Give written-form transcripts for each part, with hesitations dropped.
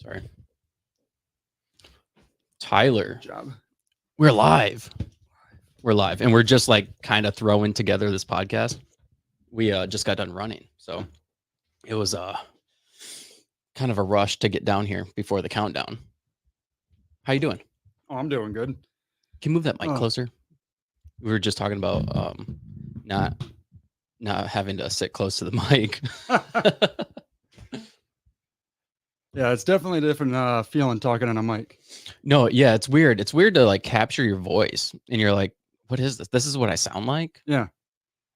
Sorry. Tyler, Good job. we're live. We're live. And we're just like kind of throwing together this podcast. We just got done running. So it was kind of a rush to get down here before the countdown. How you doing? Oh, I'm doing good. Can you move that mic Oh. closer? We were just talking about not having to sit close to the mic. Yeah, it's definitely a different feeling talking on a mic. No, yeah, it's weird. It's weird to like capture your voice and you're like, what is this? This is what I sound like? Yeah.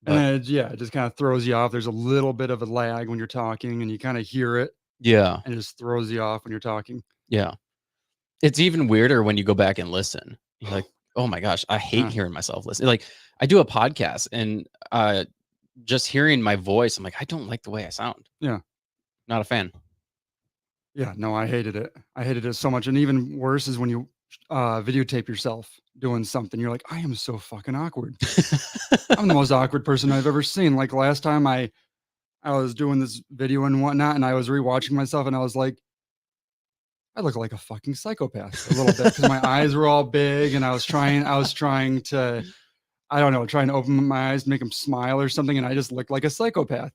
But And it just kind of throws you off. There's a little bit of a lag when you're talking and you kind of hear it yeah, and it just throws you off when you're talking. yeah. It's even weirder when you go back and listen. You're like, oh my gosh, I hate hearing myself listen. Like I do a podcast and just hearing my voice, I'm like, I don't like the way I sound. Yeah. Not a fan. Yeah, no, I hated it. I hated it so much. And even worse is when you videotape yourself doing something. You're like, I am so fucking awkward. I'm the most awkward person I've ever seen. Like last time I was doing this video and whatnot, and I was rewatching myself and I was like, I look like a fucking psychopath a little bit because my eyes were all big and I was trying to, I don't know, trying to open my eyes, make them smile or something. And I just looked like a psychopath.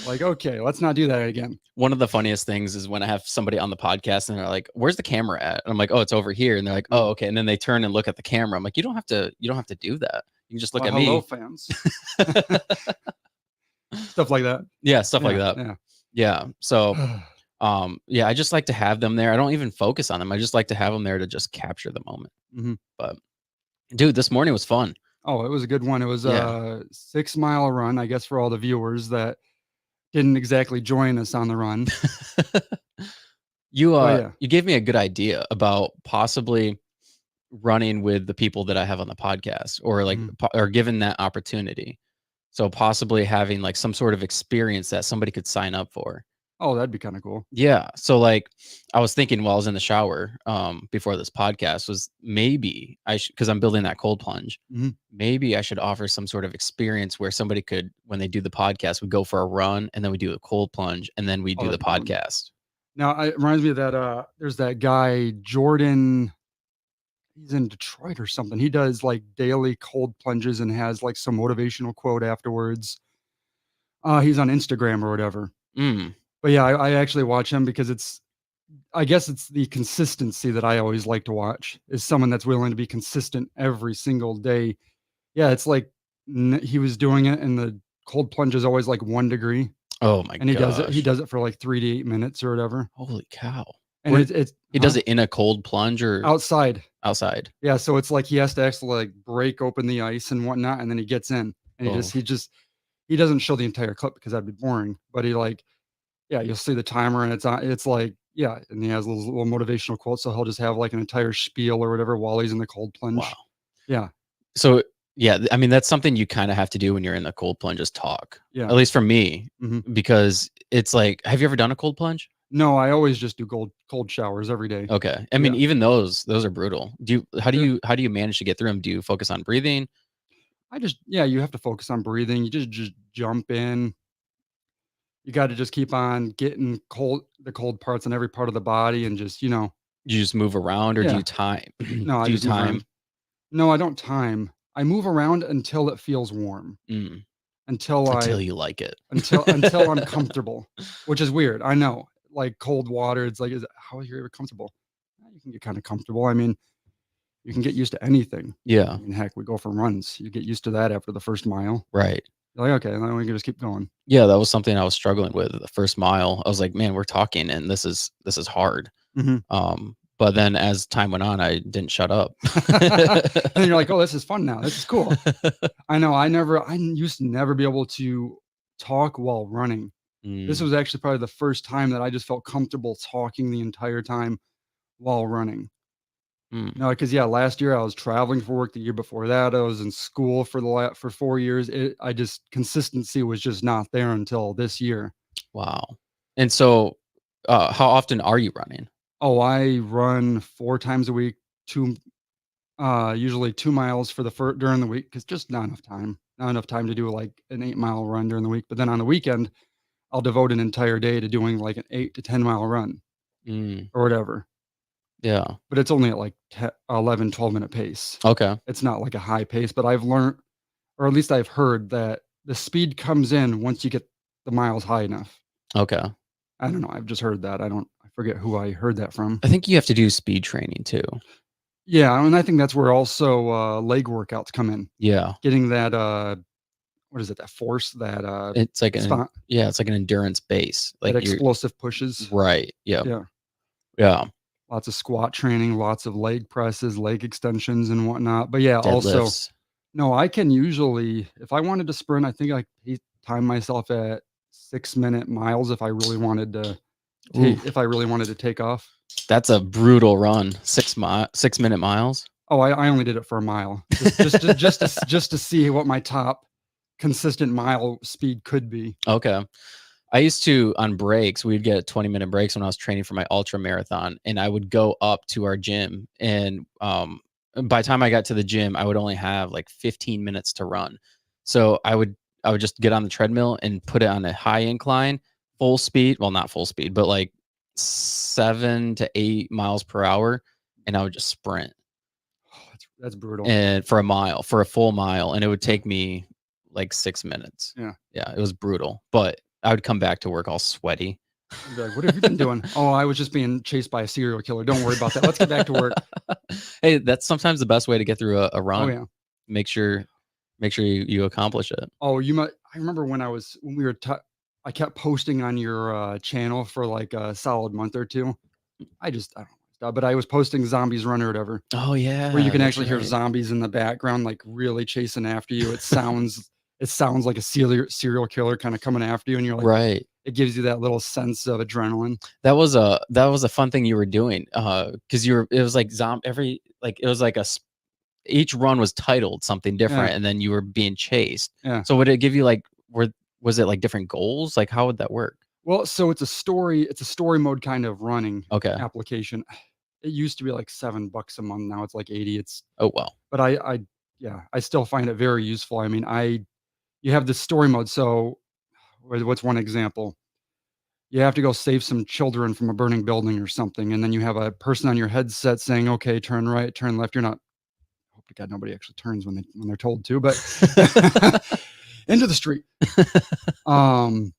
Like, okay, let's not do that again. One of the funniest things is when I have somebody on the podcast and they're like, where's the camera at? And I'm like, oh, it's over here. And they're like, oh, okay. And then they turn and look at the camera. I'm like, you don't have to do that. You can just look at hello, me. fans. Stuff like that. Yeah, stuff like that. Yeah. Yeah. So yeah, I just like to have them there. I don't even focus on them. I just like to have them there to just capture the moment. Mm-hmm. But dude, this morning was fun. Oh, it was a good one. It was a 6 mile run, I guess, for all the viewers that didn't exactly join us on the run. You gave me a good idea about possibly running with the people that I have on the podcast, or like or given that opportunity. So possibly having like some sort of experience that somebody could sign up for. Oh, that'd be kind of cool. Yeah. So like I was thinking while I was in the shower before this podcast was maybe I should, because I'm building that cold plunge, maybe I should offer some sort of experience where somebody could, when they do the podcast, we go for a run and then we do a cold plunge and then we do the podcast. Now it reminds me of that there's that guy Jordan, he's in Detroit or something. He does like daily cold plunges and has like some motivational quote afterwards. He's on Instagram or whatever. But yeah, I actually watch him because I guess it's the consistency that I always like to watch, is someone that's willing to be consistent every single day. Yeah, it's like he was doing it and the cold plunge is always like 1 degree. Oh my god. And he does it for like 3 to 8 minutes or whatever. Holy cow. And he does it in a cold plunge or outside. Yeah, so it's like he has to actually like break open the ice and whatnot, and then he gets in and he doesn't show the entire clip because that'd be boring, but he like, yeah, you'll see the timer and it's like, yeah, and he has little motivational quotes, so he'll just have like an entire spiel or whatever while he's in the cold plunge. Wow. Yeah. So yeah, I mean, that's something you kind of have to do when you're in the cold plunge, is talk. Yeah. At least for me, because it's like, have you ever done a cold plunge? No, I always just do cold showers every day. Okay. I mean, even those are brutal. How do you manage to get through them? Do you focus on breathing? You have to focus on breathing. You just jump in. You got to just keep on getting the cold parts on every part of the body and just, you just move around, or do you time? No, do you time? No, I don't time. I move around until it feels warm. Until you like it. until I'm comfortable, which is weird. I know, like cold water. It's like, how are you ever comfortable? You can get kind of comfortable. I mean, you can get used to anything. Yeah. I mean, heck, we go for runs. You get used to that after the first mile. Right. You're like, okay, then we can just keep going. Yeah, that was something I was struggling with the first mile. I was like, man, we're talking and this is hard. But then as time went on, I didn't shut up. And you're like, oh, this is fun now. This is cool. I know. I used to never be able to talk while running. This was actually probably the first time that I just felt comfortable talking the entire time while running. No, because last year I was traveling for work. The year before that, I was in school for 4 years. Consistency was just not there until this year. Wow. And so, how often are you running? Oh, I run 4 times a week, usually 2 miles during the week, because just not enough time to do like an 8 mile run during the week. But then on the weekend, I'll devote an entire day to doing like an 8 to 10 mile run. Mm, or whatever. yeah. But it's only at like 11, 12-minute pace. Okay. It's not like a high pace, but I've learned, or at least I've heard, that the speed comes in once you get the miles high enough. Okay. I don't know, I've just heard that. I forget who I heard that from. I think you have to do speed training too. Yeah, and I think that's where also, leg workouts come in. Yeah. Getting that, what is it? That force, that, It's like spot, it's like an endurance base. that Like you're explosive pushes. right. Yeah. Yeah. Yeah. Lots of squat training, lots of leg presses, leg extensions, and whatnot. But yeah, also, Deadlifts. no, I can usually, if I wanted to sprint, I think I could time myself at 6-minute miles if I really wanted to Ooh, take off. that's a brutal run. 6-minute miles. Oh, I only did it for a mile, just to see what my top consistent mile speed could be. Okay. I used to on breaks, we'd get 20-minute breaks when I was training for my ultra marathon, and I would go up to our gym, and by the time I got to the gym, I would only have like 15 minutes to run. So I would just get on the treadmill and put it on a high incline, full speed, well not full speed, but like 7 to 8 miles per hour, and I would just sprint Oh, that's brutal. and for a mile, for a full mile, and it would Yeah, take me like 6 minutes. yeah. Yeah, it was brutal, but I would come back to work all sweaty. I'd be like, "What have you been doing?" "Oh, I was just being chased by a serial killer. Don't worry about that. Let's get back to work." Hey, that's sometimes the best way to get through a Oh, run. yeah. Make sure you accomplish it. Oh, I remember when we were I kept posting on your, channel for, like, a solid month or 2. I don't know, but I was posting Zombies Run or whatever, Oh, where you yeah, can that's actually hear right. zombies in the background, like, really chasing after you. It sounds like a serial killer kinda coming after you, and you're like, Right. it gives you that little sense of adrenaline. That was a fun thing you were doing, because it was like it was like each run was titled something Yeah, different, and then you were being chased. yeah. So would it give you like was it like different goals? Like, how would that work? Well, so it's a story mode kind of running Okay. application. It used to be like $7 a month, now it's like 80. Oh, well. But yeah, I still find it very useful. I mean, you have the story mode, so what's one example? You have to go save some children from a burning building or something, and then you have a person on your headset saying, "Okay, turn right, turn left." You're not Hope to God nobody actually turns when they're told to, but into the street. Um,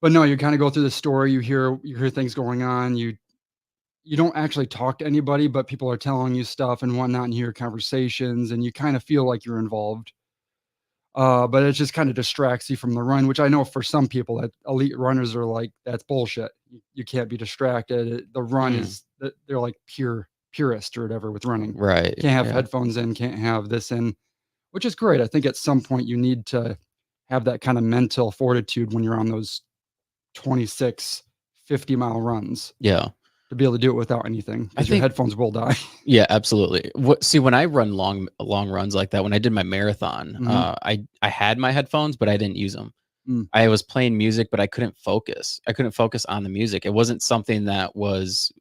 but no, you kinda go through the story, you hear things going on, you don't actually talk to anybody, but people are telling you stuff and whatnot, and you hear conversations, and you kinda feel like you're involved. But it just kinda distracts you from the run, which I know for some people that elite runners are like, "That's bullshit. You can't be distracted. The run Mm, is" they're like purist or whatever with running. right. Can't have Yeah. headphones in, can't have this in, which is great. I think at some point you need to have that kinda mental fortitude when you're on those 26, 50-mile runs Yeah. to be able to do it without anything I because your think headphones will die. yeah, absolutely. When I run long runs like that, when I did my marathon, Mhm. I had my headphones, but I didn't use them. Mm. I was playing music, but I couldn't focus. I couldn't focus on the music. It wasn't something that was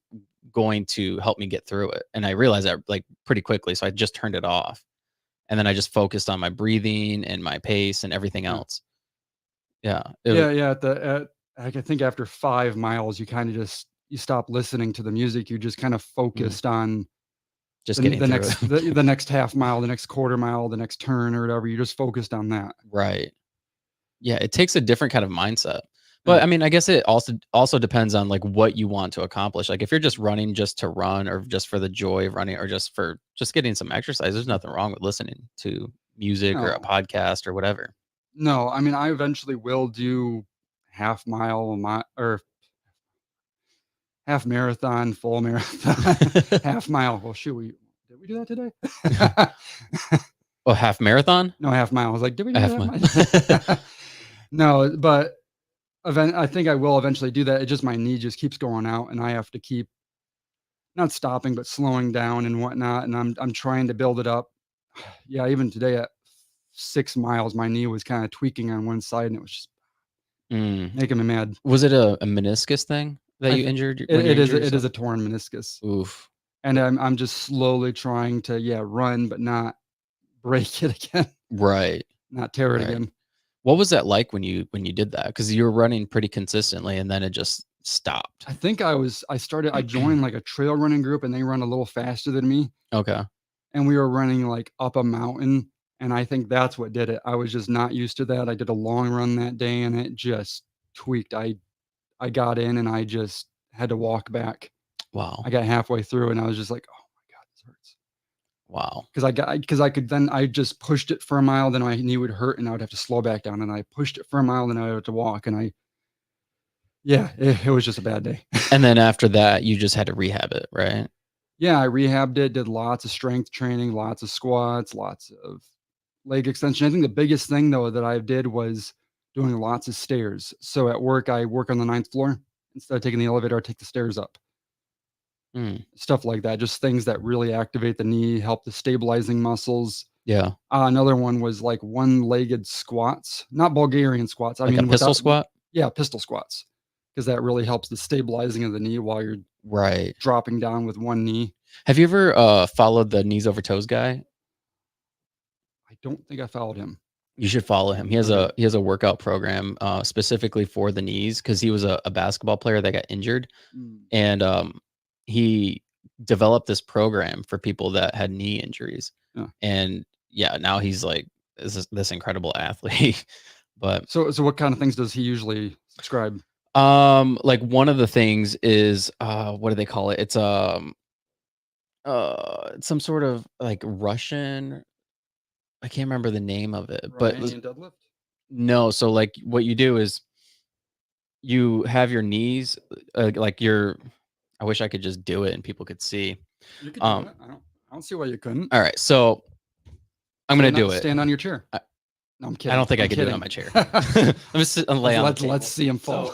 going to help me get through it, and I realized that, like, pretty quickly, so I just turned it off, and then I just focused on my breathing and my pace and everything Yeah. else. Yeah, it was Yeah, yeah, like, I think after 5 miles, you kinda just you stop listening to the music, you're just kind of mm, focused on just getting through it. the next half mile, the next quarter mile, the next turn or whatever, you're just focused on that. Right. Yeah, it takes a different kind of mindset. Yeah. But, I mean, I guess it also depends on, like, what you want to accomplish. Like, if you're just running just to run or just for the joy of running or just for just getting some exercise, there's nothing wrong with listening to music or a No. podcast or whatever. No, I mean, I eventually will do half mile, or half marathon, full marathon, half mile. Well, shoot, did we do that today? Oh, half marathon? No, half mile. I was like, "Did we A do half mile. that?" No, but I think I will eventually do that. It just my knee just keeps going out, and I have to keep not stopping, but slowing down and whatnot, and I'm trying to build it up. Yeah, even today at 6 miles, my knee was kinda tweaking on one side, and it was just Mm. making me mad. Was it a meniscus thing that I you th injured when you it is injured it is yourself? a torn meniscus, Oof. and I'm just slowly trying to, yeah, run, but not break it again, Right, not tear it right. again. What was that like when you did that? Because you were running pretty consistently, and then it just stopped? I think I joined like a trail running group, and they run a little faster than me. Okay. And we were running like up a mountain. And I think that's what did it. I was just not used to that. I did a long run that day and it just tweaked. I got in and I just had to walk back. Wow. I got halfway through and I was just like, "Oh my god, this hurts." Wow. Because I just pushed it for a mile, then my knee would hurt and I would have to slow back down, and I pushed it for a mile, then I would have to walk, and it was just a bad day. And then after that, you just had to rehab it, right? Yeah, I rehabbed it, did lots of strength training, lots of squats, lots of leg extension. I think the biggest thing though that I did was doing lots of stairs. So at work, I work on the 9th floor. Instead of taking the elevator, I take the stairs up. Mm, Stuff like that. Just things that really activate the knee, help the stabilizing muscles. yeah. Another one was like one-legged squats, not Bulgarian squats. I Like a mean, pistol squat? yeah, pistol squats, because that really helps the stabilizing of the knee while you're Right. dropping down with one knee. Have you ever followed the knees over toes guy? I don't think I followed him. You should follow him. Okay. He has a workout program specifically for the knees because he was a basketball player that got injured, Mm, and he developed this program for people that had knee injuries. yeah. And yeah, now he's like this incredible athlete. But So what kind of things does he usually subscribe? like one of the things is what do they call it? It's some sort of like Russian. I can't remember the name of it, but Romanian deadlift? no. So like what you do is you have your knees like your. I wish I could just do it and people could see. You could do Um, it. I don't see why you couldn't. all right, so I'm gonna do it. Stand on your chair. I, No, I'm I kidding. don't think I'm I could do it on kidding. my chair. Let me sit and lay on the table. Let's see him fall.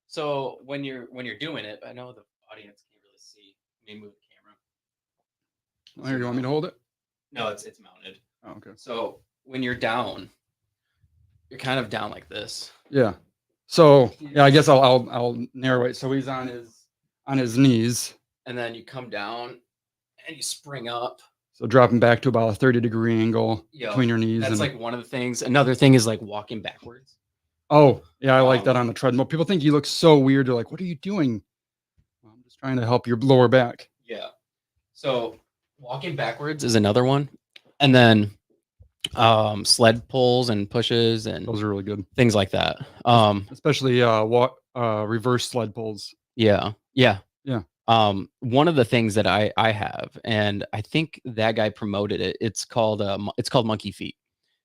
So when you're doing it, I know the audience can't really see. Let me move the camera. Here, you want me to hold it? No, it's mounted. Oh, okay. So when you're down, you're kind of down like this. Yeah. So yeah, I guess I'll narrow it. So he's on his knees. And then you come down and you spring up. So dropping back to about a 30-degree angle Yo, between your knees. That's like one of the things. Another thing is like walking backwards. Oh, yeah, I like that on the treadmill. People think you look so weird. They're like, "What are you doing?" Well, I'm just trying to help your lower back. Yeah. So walking backwards is another one. And then sled pulls and pushes and Those are really good. things like that. Especially reverse sled pulls. Yeah. Yeah. Yeah. One of the things that I have, and I think that guy promoted it, it's called monkey feet.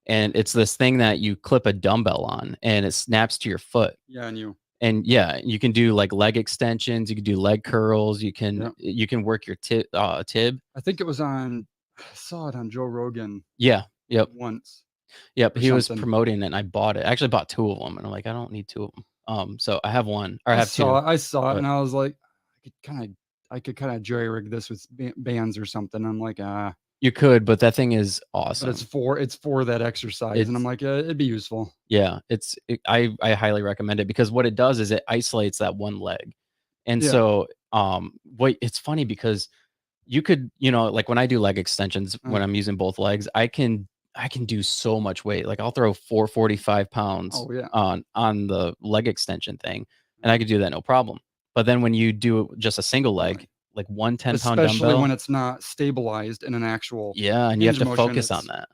And it's this thing that you clip a dumbbell on and it snaps to your foot. Yeah, And yeah, you can do like leg extensions, you can do leg curls, you can work your tib. I think I saw it on Joe Rogan. Yeah. Yep. Once. Yep. or He was something. promoting it and I bought it. I actually bought 2 of them and I'm like, I don't need 2 of them. So I have one or I have 2. I saw it but- and I was like, I could kind of jury rig this with bands or something. I'm like, You could, but that thing is but awesome. it's for that exercise, and I'm like, it'd be useful. Yeah, I highly recommend it because what it does is it isolates that one leg. And Yeah. so it's funny because you could, like when I do leg extensions when I'm using both legs, I can do so much weight. Like I'll throw 445 pounds Oh yeah. on the leg extension thing and I could do that no problem. But then when you do just a single leg, Right. like 1 10-pound Especially dumbbell, when it's not stabilized in an actual. yeah, and you have hinge to motion, focus on it's- that.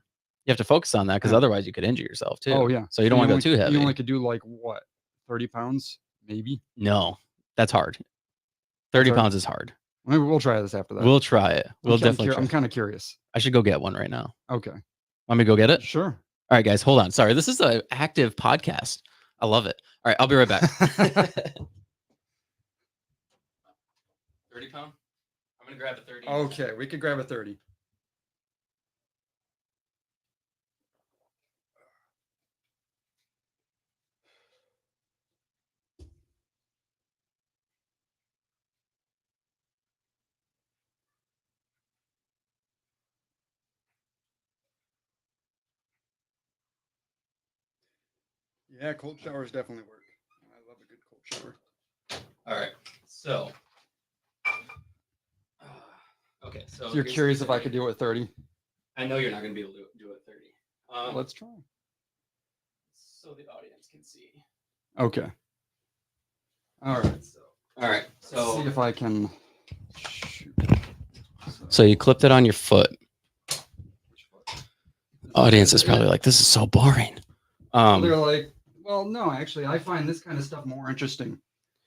You have to focus on that because Yeah. otherwise you could injure yourself too. Oh yeah. So you don't want to go too heavy. You only could do like what, 30 pounds, maybe. No, that's hard. 30 hard. pounds is hard. Maybe we'll try this after that. We'll try it. We'll definitely try. I'm kind of curious. I should go get one right now. Okay. Want me to go get it? Sure. All right, guys, hold on. Sorry, this is an active podcast. I love it. All right, I'll be right back. 30 pound? I'm going to grab a 30. Okay, we could grab a 30. Yeah, cold showers definitely work. I love a good cold shower. All right, so. Okay, so. So you're curious if I could do it at 30? I know you're not going to be able to do it at 30. Let's try. So the audience can see. Okay. All right. So See if I can. Shoot. So you clipped it on your foot. Audience is probably like, this is so boring. They're like, well, no, actually, I find this kind of stuff more interesting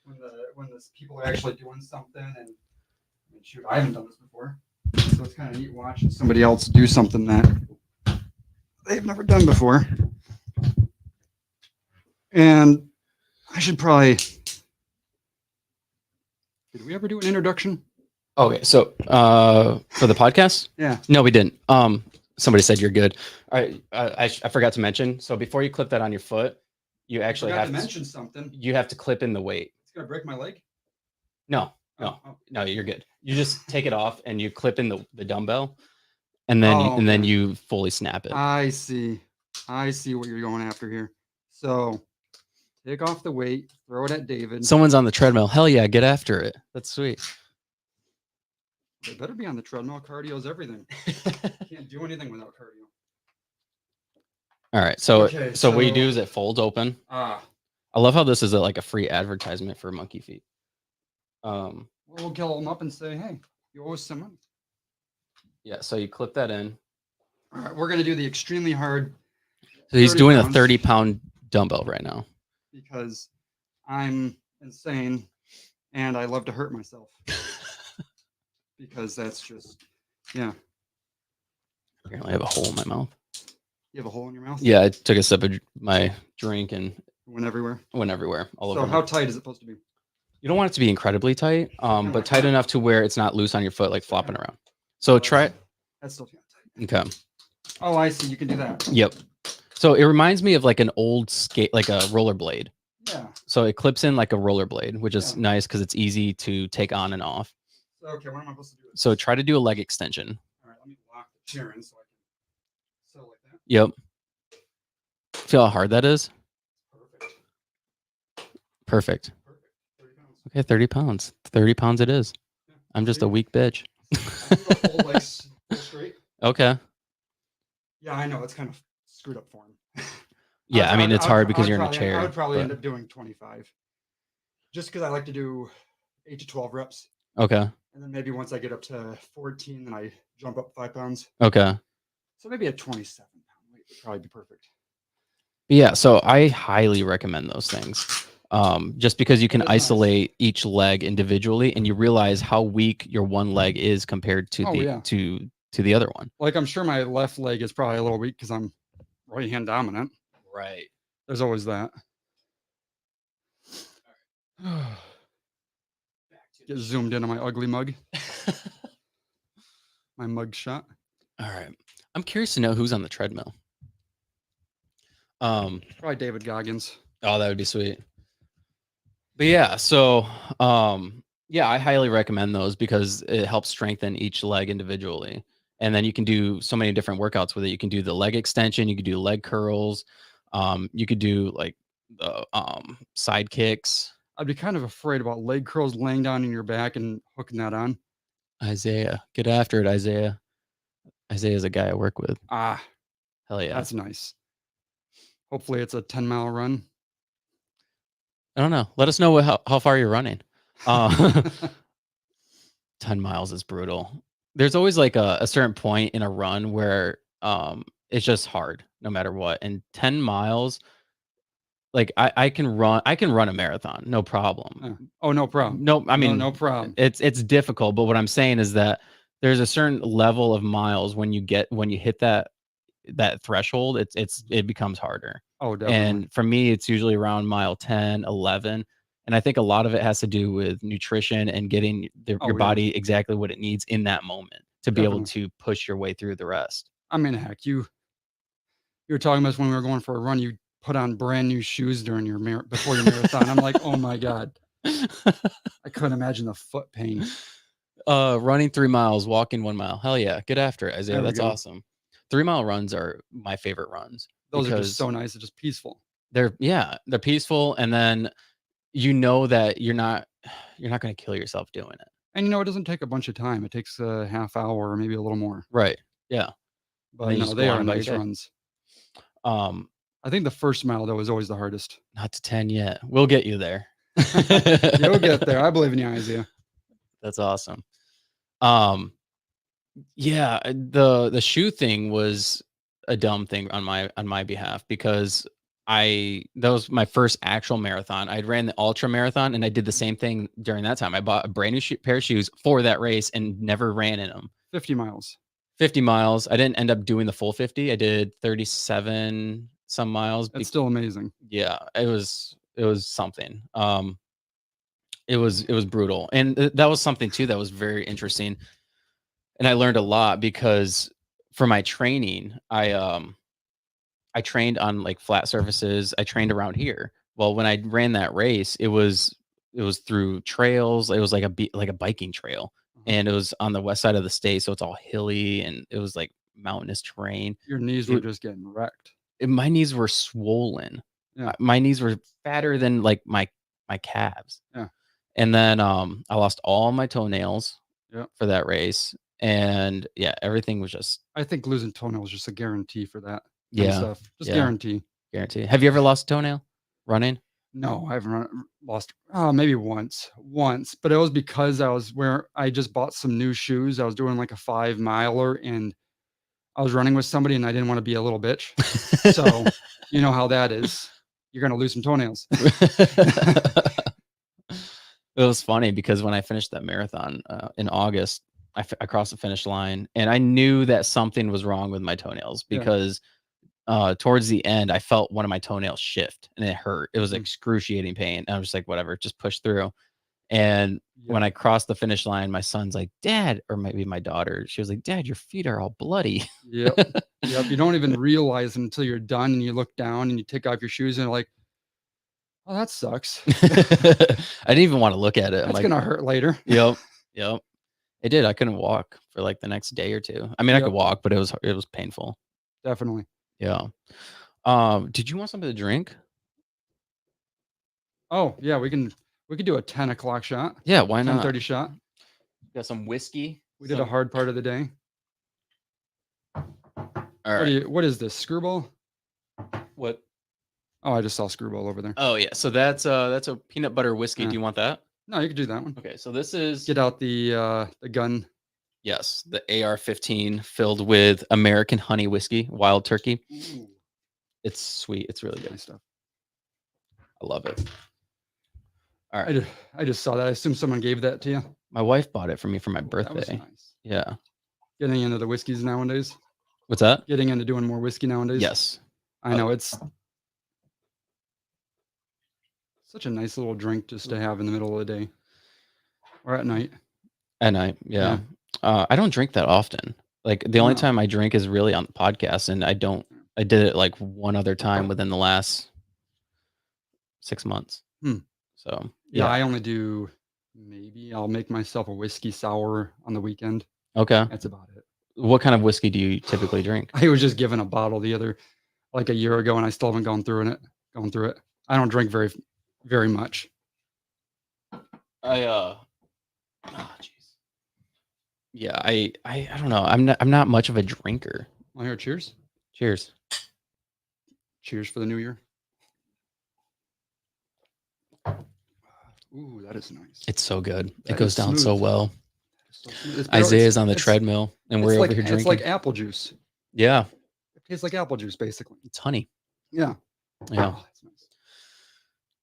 when the people are actually doing something. And shoot, I haven't done this before, so it's kind of neat watching somebody else do something that they've never done before. And I should probably. Did we ever do an introduction? Okay, so for the podcast, Yeah. no, we didn't. Somebody said you're good. I forgot to mention. So before you clip that on your foot, you actually have to mention something. You have to clip in the weight. It's gonna break my leg. No, you're good. You just take it off and you clip in the dumbbell, and then then you fully snap it. I see what you're going after here. So take off the weight, throw it at David. Someone's on the treadmill. Hell yeah, get after it. That's sweet. They better be on the treadmill. Cardio's everything. Can't do anything without cardio. All right. So what you do is it folds open. I love how this is like a free advertisement for Monkey Feet. We'll call them up and say, hey, you owe us some money. Yeah. So you clip that in. All right. We're going to do the extremely hard. So he's doing a 30-pound dumbbell right now. Because I'm insane and I love to hurt myself. Because that's just, yeah. Apparently I have a hole in my mouth. You have a hole in your mouth? Yeah, I took a sip of my drink and went everywhere. All over. So how tight is it supposed to be? You don't want it to be incredibly tight, but tight enough to where it's not loose on your foot, like flopping around. So try it. That's still tight. Okay. Oh, I see. You can do that. Yep. So it reminds me of like an old skate, like a rollerblade. Yeah. So it clips in like a rollerblade, which is nice because it's easy to take on and off. Okay, what am I supposed to do? So try to do a leg extension. All right, let me lock the chair in so I can sew like that. Yep. Feel how hard that is? Perfect. 30 pounds. Okay, 30 pounds. 30 pounds it is. Yeah. I'm just a weak bitch. Full legs, full straight. Okay. Yeah, I know. It's kind of screwed up for him. Yeah, I mean, it's hard because you're in a chair. I would probably end up doing 25. Just because I like to do 8 to 12 reps. Okay. And then maybe once I get up to 14, then I jump up 5 pounds. Okay. So maybe a 27-pound weight would probably be perfect. Yeah, so I highly recommend those things. Just because you can isolate each leg individually and you realize how weak your one leg is compared to to the other one. Like I'm sure my left leg is probably a little weak because I'm right hand dominant. Right. There's always that. Get zoomed in on my ugly mug. My mug shot. All right. I'm curious to know who's on the treadmill. Probably David Goggins. Oh, that would be sweet. But yeah, so yeah, I highly recommend those because it helps strengthen each leg individually. And then you can do so many different workouts with it. You can do the leg extension, you could do leg curls, you could do like the side kicks. I'd be kind of afraid about leg curls laying down in your back and hooking that on. Isaiah, get after it, Isaiah. Isaiah's a guy I work with. Ah, hell yeah. That's nice. Hopefully it's a 10-mile run. I don't know. Let us know how far you're running. 10 miles is brutal. There's always like a certain point in a run where it's just hard no matter what. And 10 miles, like I can run a marathon, no problem. Oh, no problem. No, I mean no problem. It's difficult, but what I'm saying is that there's a certain level of miles when you hit that threshold, it becomes harder. Oh, definitely. And for me, it's usually around mile 10, 11. And I think a lot of it has to do with nutrition and getting your body exactly what it needs in that moment to be able to push your way through the rest. I mean, heck, you were talking about this when we were going for a run. You put on brand new shoes during before your marathon. I'm like, oh my God. I couldn't imagine the foot pain. Running 3 miles, walking 1 mile. Hell yeah. Get after it, Isaiah. That's awesome. 3-mile runs are my favorite runs. Those are just so nice. It's just peaceful. They're peaceful. And then you know that you're not going to kill yourself doing it. And it doesn't take a bunch of time. It takes a half hour or maybe a little more. Right. Yeah. But they are nice runs. I think the first mile though is always the hardest. Not to 10 yet. We'll get you there. You'll get there. I believe in you, Isaiah. That's awesome. Yeah, the shoe thing was a dumb thing on my behalf because that was my first actual marathon. I'd ran the ultra marathon and I did the same thing during that time. I bought a brand new pair of shoes for that race and never ran in them. 50 miles. 50 miles. I didn't end up doing the full 50. I did 37 some miles. That's still amazing. Yeah, it was something. It was brutal. And that was something too that was very interesting. And I learned a lot because for my training, I trained on like flat surfaces. I trained around here. Well, when I ran that race, it was through trails. It was like a biking trail, and it was on the west side of the state, so it's all hilly and it was like mountainous terrain. Your knees were just getting wrecked. My knees were swollen. Yeah. My knees were fatter than like my calves. Yeah. And then I lost all my toenails Yep. for that race. And yeah, everything was just. I think losing toenails is just a guarantee for that. Yeah. Stuff. Just guarantee. Have you ever lost a toenail running? No, I haven't lost. Maybe once, but it was because I just bought some new shoes. I was doing like a 5 miler and I was running with somebody and I didn't want to be a little bitch. So you know how that is. You're going to lose some toenails. It was funny because when I finished that marathon in August, I crossed the finish line and I knew that something was wrong with my toenails because towards the end, I felt one of my toenails shift and it hurt. It was excruciating pain. And I was just like, whatever, just push through. And when I crossed the finish line, my son's like, Dad, or maybe my daughter, she was like, Dad, your feet are all bloody. Yep. You don't even realize until you're done and you look down and you take off your shoes and you're like, oh, that sucks. I didn't even want to look at it. That's like, gonna hurt later. Yep. It did. I couldn't walk for like the next day or two. I mean, I could walk, but it was painful. Definitely. Yeah. Did you want something to drink? Oh yeah, we could do a 10 o'clock shot. Yeah, why not? 10:30 shot. Got some whiskey. We did a hard part of the day. All right. What is this? Screwball? What? Oh, I just saw Screwball over there. Oh yeah, so that's a peanut butter whiskey. Do you want that? No, you could do that one. Okay, so this is. Get out the gun. Yes, the AR-15 filled with American honey whiskey, wild turkey. Ooh. It's sweet. It's really good. Nice stuff. I love it. All right. I just saw that. I assume someone gave that to you. My wife bought it for me for my birthday. That was nice. Yeah. Getting into the whiskeys nowadays. What's that? Getting into doing more whiskey nowadays. Yes. I know it's such a nice little drink just to have in the middle of the day or at night. At night, yeah. I don't drink that often. Like the only time I drink is really on the podcast, and I did it like one other time within the last 6 months. So yeah, I only do. Maybe I'll make myself a whiskey sour on the weekend. Okay, that's about it. What kind of whiskey do you typically drink? I was just given a bottle like a year ago, and I still haven't gone through it. I don't drink very, very much. Oh jeez. Yeah, I don't know. I'm not much of a drinker. Well, here, cheers. Cheers. Cheers for the new year. Ooh, that is nice. It's so good. It goes down so well. So Isaiah's on the treadmill, and we're over here drinking. It's like apple juice. Yeah. It tastes like apple juice, basically. It's honey. Yeah. Yeah. Oh, that's nice.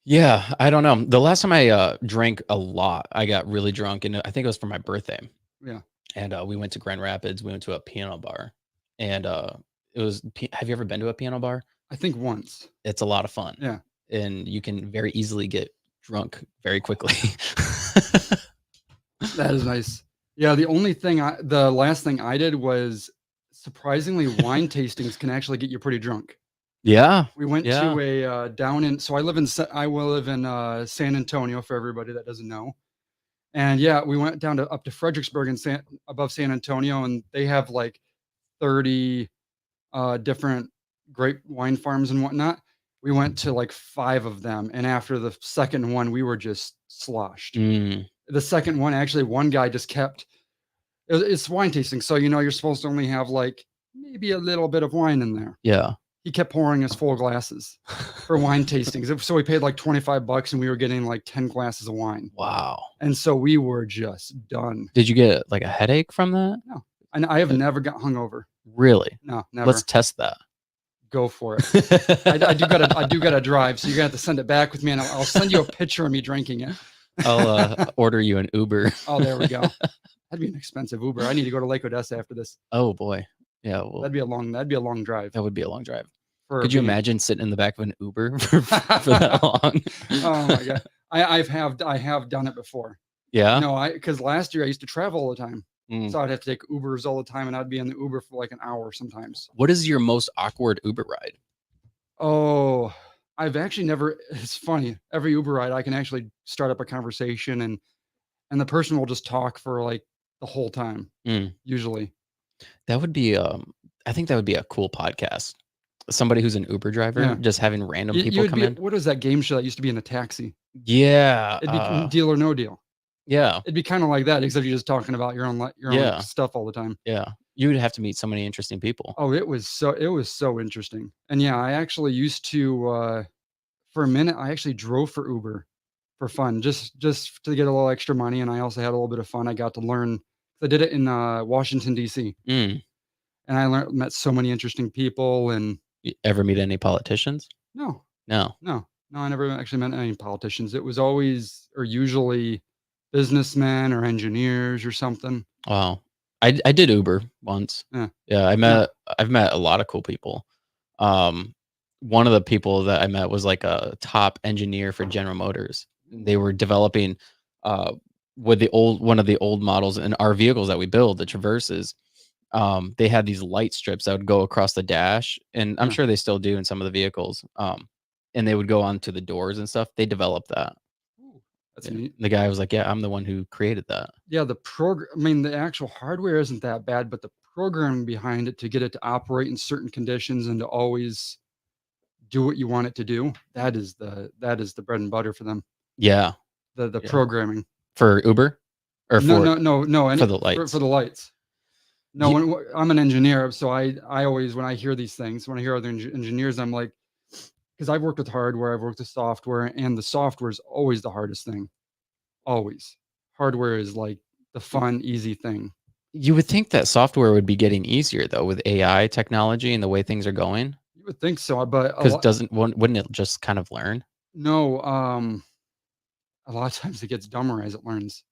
Yeah, I don't know. The last time I drank a lot, I got really drunk, and I think it was for my birthday. Yeah. And we went to Grand Rapids. We went to a piano bar, and it was. Have you ever been to a piano bar? I think once. It's a lot of fun. Yeah. And you can very easily get drunk very quickly. That is nice. Yeah, the last thing I did was surprisingly wine tastings can actually get you pretty drunk. Yeah. We went to a so I live in San Antonio for everybody that doesn't know. And yeah, we went down up to Fredericksburg and above San Antonio, and they have like 30 different grape wine farms and whatnot. We went to like 5 of them, and after the second one, we were just sloshed. The second one, actually, one guy just kept. It's wine tasting, so you're supposed to only have like maybe a little bit of wine in there. Yeah. he kept pouring us full glasses for wine tastings. So we paid like $25 and we were getting like 10 glasses of wine. Wow. And so we were just done. Did you get like a headache from that? No. And I have never got hungover. Really? No, never. Let's test that. Go for it. I do gotta drive, so you're gonna have to send it back with me, and I'll send you a picture of me drinking it. I'll order you an Uber. Oh, there we go. That'd be an expensive Uber. I need to go to Lake Odessa after this. Oh boy. Yeah. Well, that'd be a long drive. That would be a long drive. For Could you imagine sitting in the back of an Uber for that long? Oh my god. I have done it before. Yeah. No, because last year I used to travel all the time. So I'd have to take Ubers all the time, and I'd be in the Uber for like an hour sometimes. What is your most awkward Uber ride? Oh, I've actually never. It's funny. Every Uber ride, I can actually start up a conversation, and the person will just talk for like the whole time. Usually, that would be. I think that would be a cool podcast. Somebody who's an Uber driver, just having random people come in. What is that game show that used to be in a taxi? Yeah, it'd be Deal or No Deal. Yeah, it'd be kind of like that, except you're just talking about your own stuff all the time. Yeah, you would have to meet so many interesting people. Oh, it was so interesting. And yeah, I actually used to for a minute I actually drove for Uber for fun, just to get a little extra money, and I also had a little bit of fun. I got to learn. I did it in Washington D.C. And I met so many interesting people. And you ever meet any politicians? No, I never actually met any politicians. It was always or usually businessmen or engineers or something. Wow. I did Uber once. Yeah, I've met a lot of cool people. One of the people that I met was like a top engineer for General Motors. They were developing with one of the old models in our vehicles that we build, the Traverses. They had these light strips that would go across the dash, and I'm sure they still do in some of the vehicles. And they would go onto the doors and stuff. They developed that. That's neat. The guy was like, "Yeah, I'm the one who created that." Yeah, the actual hardware isn't that bad, but the programming behind it to get it to operate in certain conditions and to always do what you want it to do, that is the bread and butter for them. Yeah. The programming. For Uber? Or no, for the lights. For the lights. No, I'm an engineer, so I always, when I hear these things, when I hear other engineers, I'm like, because I've worked with hardware, I've worked with software, and the software is always the hardest thing. Always. Hardware is like the fun, easy thing. You would think that software would be getting easier though with AI technology and the way things are going. You would think so, but because wouldn't it just kind of learn? No, a lot of times it gets dumber as it learns.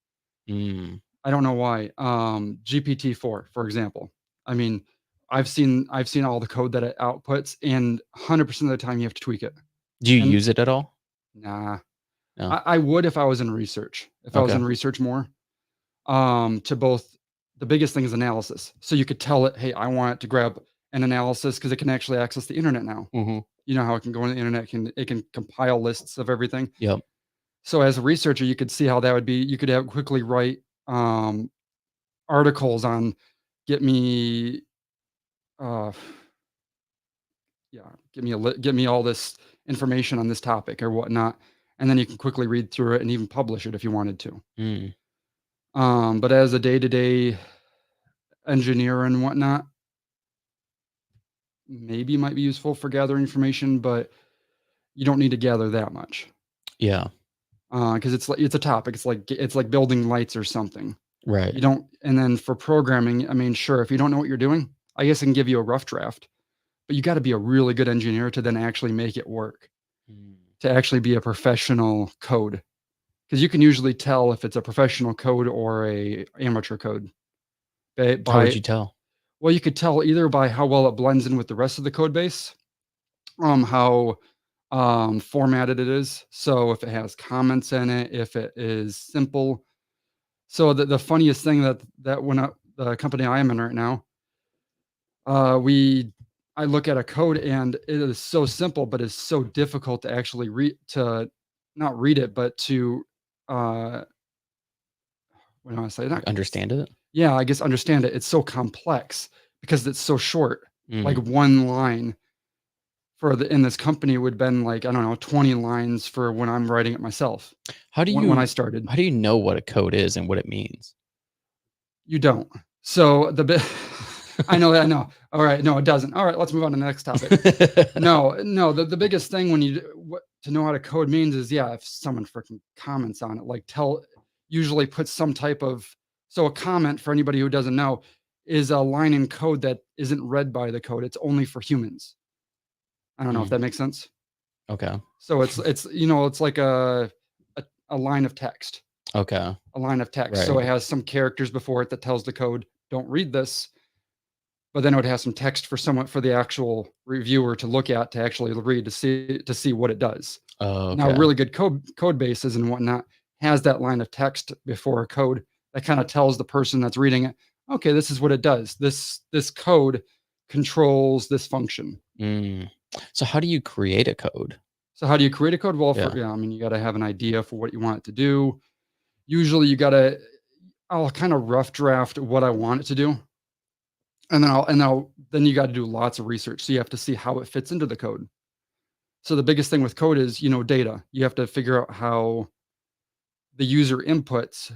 I don't know why. GPT-4, for example. I mean, I've seen all the code that it outputs, and 100% of the time you have to tweak it. Do you use it at all? Nah. No. I would if I was in research. If I was in research more. To both, the biggest thing is analysis. So you could tell it, hey, I want it to grab an analysis because it can actually access the internet now. You know how it can go on the internet, it can compile lists of everything. Yep. So as a researcher, you could see how that would be. You could quickly write articles on get me all this information on this topic or whatnot, and then you can quickly read through it and even publish it if you wanted to. But as a day-to-day engineer and whatnot, maybe might be useful for gathering information, but you don't need to gather that much. Yeah. Because it's a topic. It's like building lights or something. Right. You don't. And then for programming, I mean, sure, if you don't know what you're doing, I guess I can give you a rough draft, but you got to be a really good engineer to then actually make it work, to actually be a professional code. Because you can usually tell if it's a professional code or a amateur code. How would you tell? Well, you could tell either by how well it blends in with the rest of the code base, how formatted it is. So if it has comments in it, if it is simple. So the funniest thing that when the company I am in right now, I look at a code and it is so simple, but it's so difficult to actually not read it, but to what do I say? Understand it? Yeah, I guess understand it. It's so complex because it's so short. Like one line in this company would have been like, I don't know, 20 lines for when I'm writing it myself. When I started. How do you know what a code is and what it means? You don't. So I know that. I know. All right. No, it doesn't. All right. Let's move on to the next topic. No. The biggest thing when to know how to code means is, yeah, if someone freaking comments on it, like usually puts some type of, so a comment, for anybody who doesn't know, is a line in code that isn't read by the code. It's only for humans. I don't know if that makes sense. Okay. So it's it's like a line of text. Okay. A line of text. Right. So it has some characters before it that tells the code, don't read this. But then it would have some text for the actual reviewer to look at, to actually read, to see what it does. Oh, Now, okay. really good code bases and whatnot has that line of text before a code that kind of tells the person that's reading it, okay, this is what it does. This code controls this function. So how do you create a code? So how do you create a code? Well, I mean, you got to have an idea for what you want it to do. Usually, I'll kind of rough draft what I want it to do, and then you got to do lots of research. So you have to see how it fits into the code. So the biggest thing with code is, data. You have to figure out how the user inputs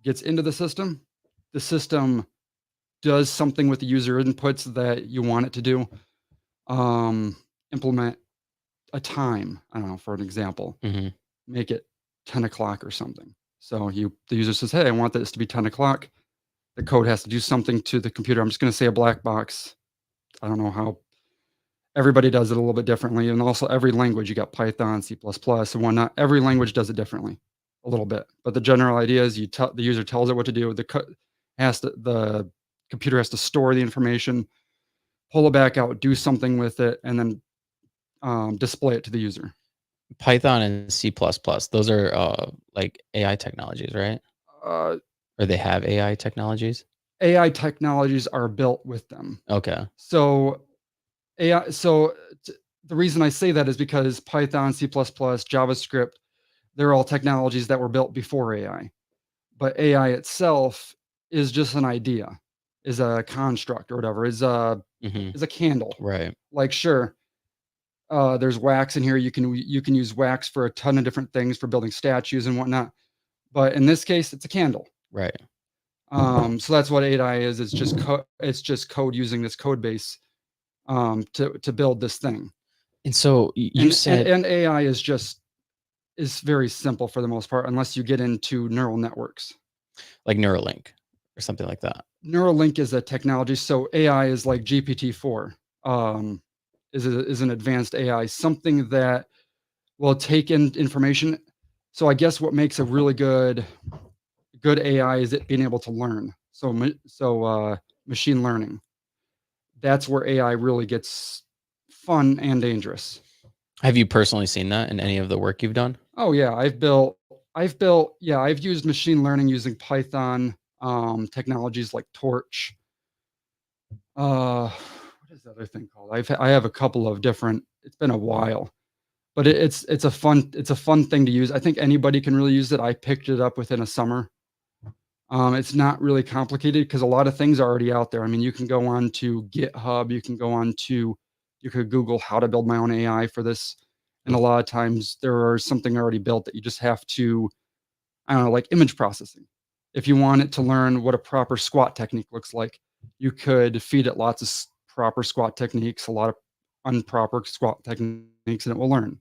gets into the system. The system does something with the user inputs that you want it to do. Implement a time. I don't know, for an example, make it 10 o'clock or something. So the user says, hey, I want this to be 10 o'clock. The code has to do something to the computer. I'm just going to say a black box. I don't know how everybody does it a little bit differently. And also every language, you got Python, C++, and whatnot. Every language does it differently a little bit. But the general idea is the user tells it what to do. The computer has to store the information, pull it back out, do something with it, and then display it to the user. Python and C++, those are like AI technologies, right? Or they have AI technologies? AI technologies are built with them. Okay. So the reason I say that is because Python, C++, JavaScript, they're all technologies that were built before AI. But AI itself is just an idea, is a construct or whatever, is a candle. Right. Like, sure, there's wax in here. You can use wax for a ton of different things, for building statues and whatnot. But in this case, it's a candle. Right. So that's what AI is. It's just code using this code base to build this thing. And so you said, and AI is very simple for the most part, unless you get into neural networks, like Neuralink or something like that. Neuralink is a technology. So AI is like GPT-4, is an advanced AI, something that will take in information. So I guess what makes a really good AI is it being able to learn. So machine learning. That's where AI really gets fun and dangerous. Have you personally seen that in any of the work you've done? Oh yeah, I've used machine learning using Python, technologies like Torch. What is the other thing called? I have a couple of different. It's been a while, but it's a fun thing to use. I think anybody can really use it. I picked it up within a summer. It's not really complicated because a lot of things are already out there. I mean, you can go on to GitHub, you could Google how to build my own AI for this. And a lot of times there is something already built that you just have to, I don't know, like image processing. If you want it to learn what a proper squat technique looks like, you could feed it lots of proper squat techniques, a lot of improper squat techniques, and it will learn.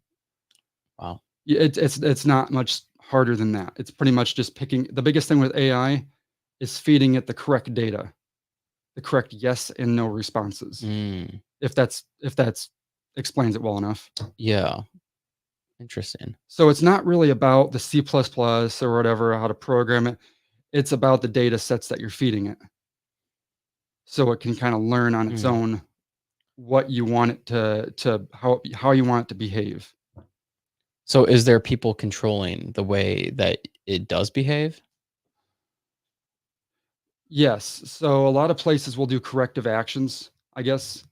Wow. It's not much harder than that. It's pretty much just picking. The biggest thing with AI is feeding it the correct data, the correct yes and no responses. If that's explains it well enough. Yeah. Interesting. So it's not really about the C++ or whatever, how to program it. It's about the data sets that you're feeding it. So it can kind of learn on its own what you want it to how you want it to behave. So is there people controlling the way that it does behave? Yes. So a lot of places will do corrective actions, I guess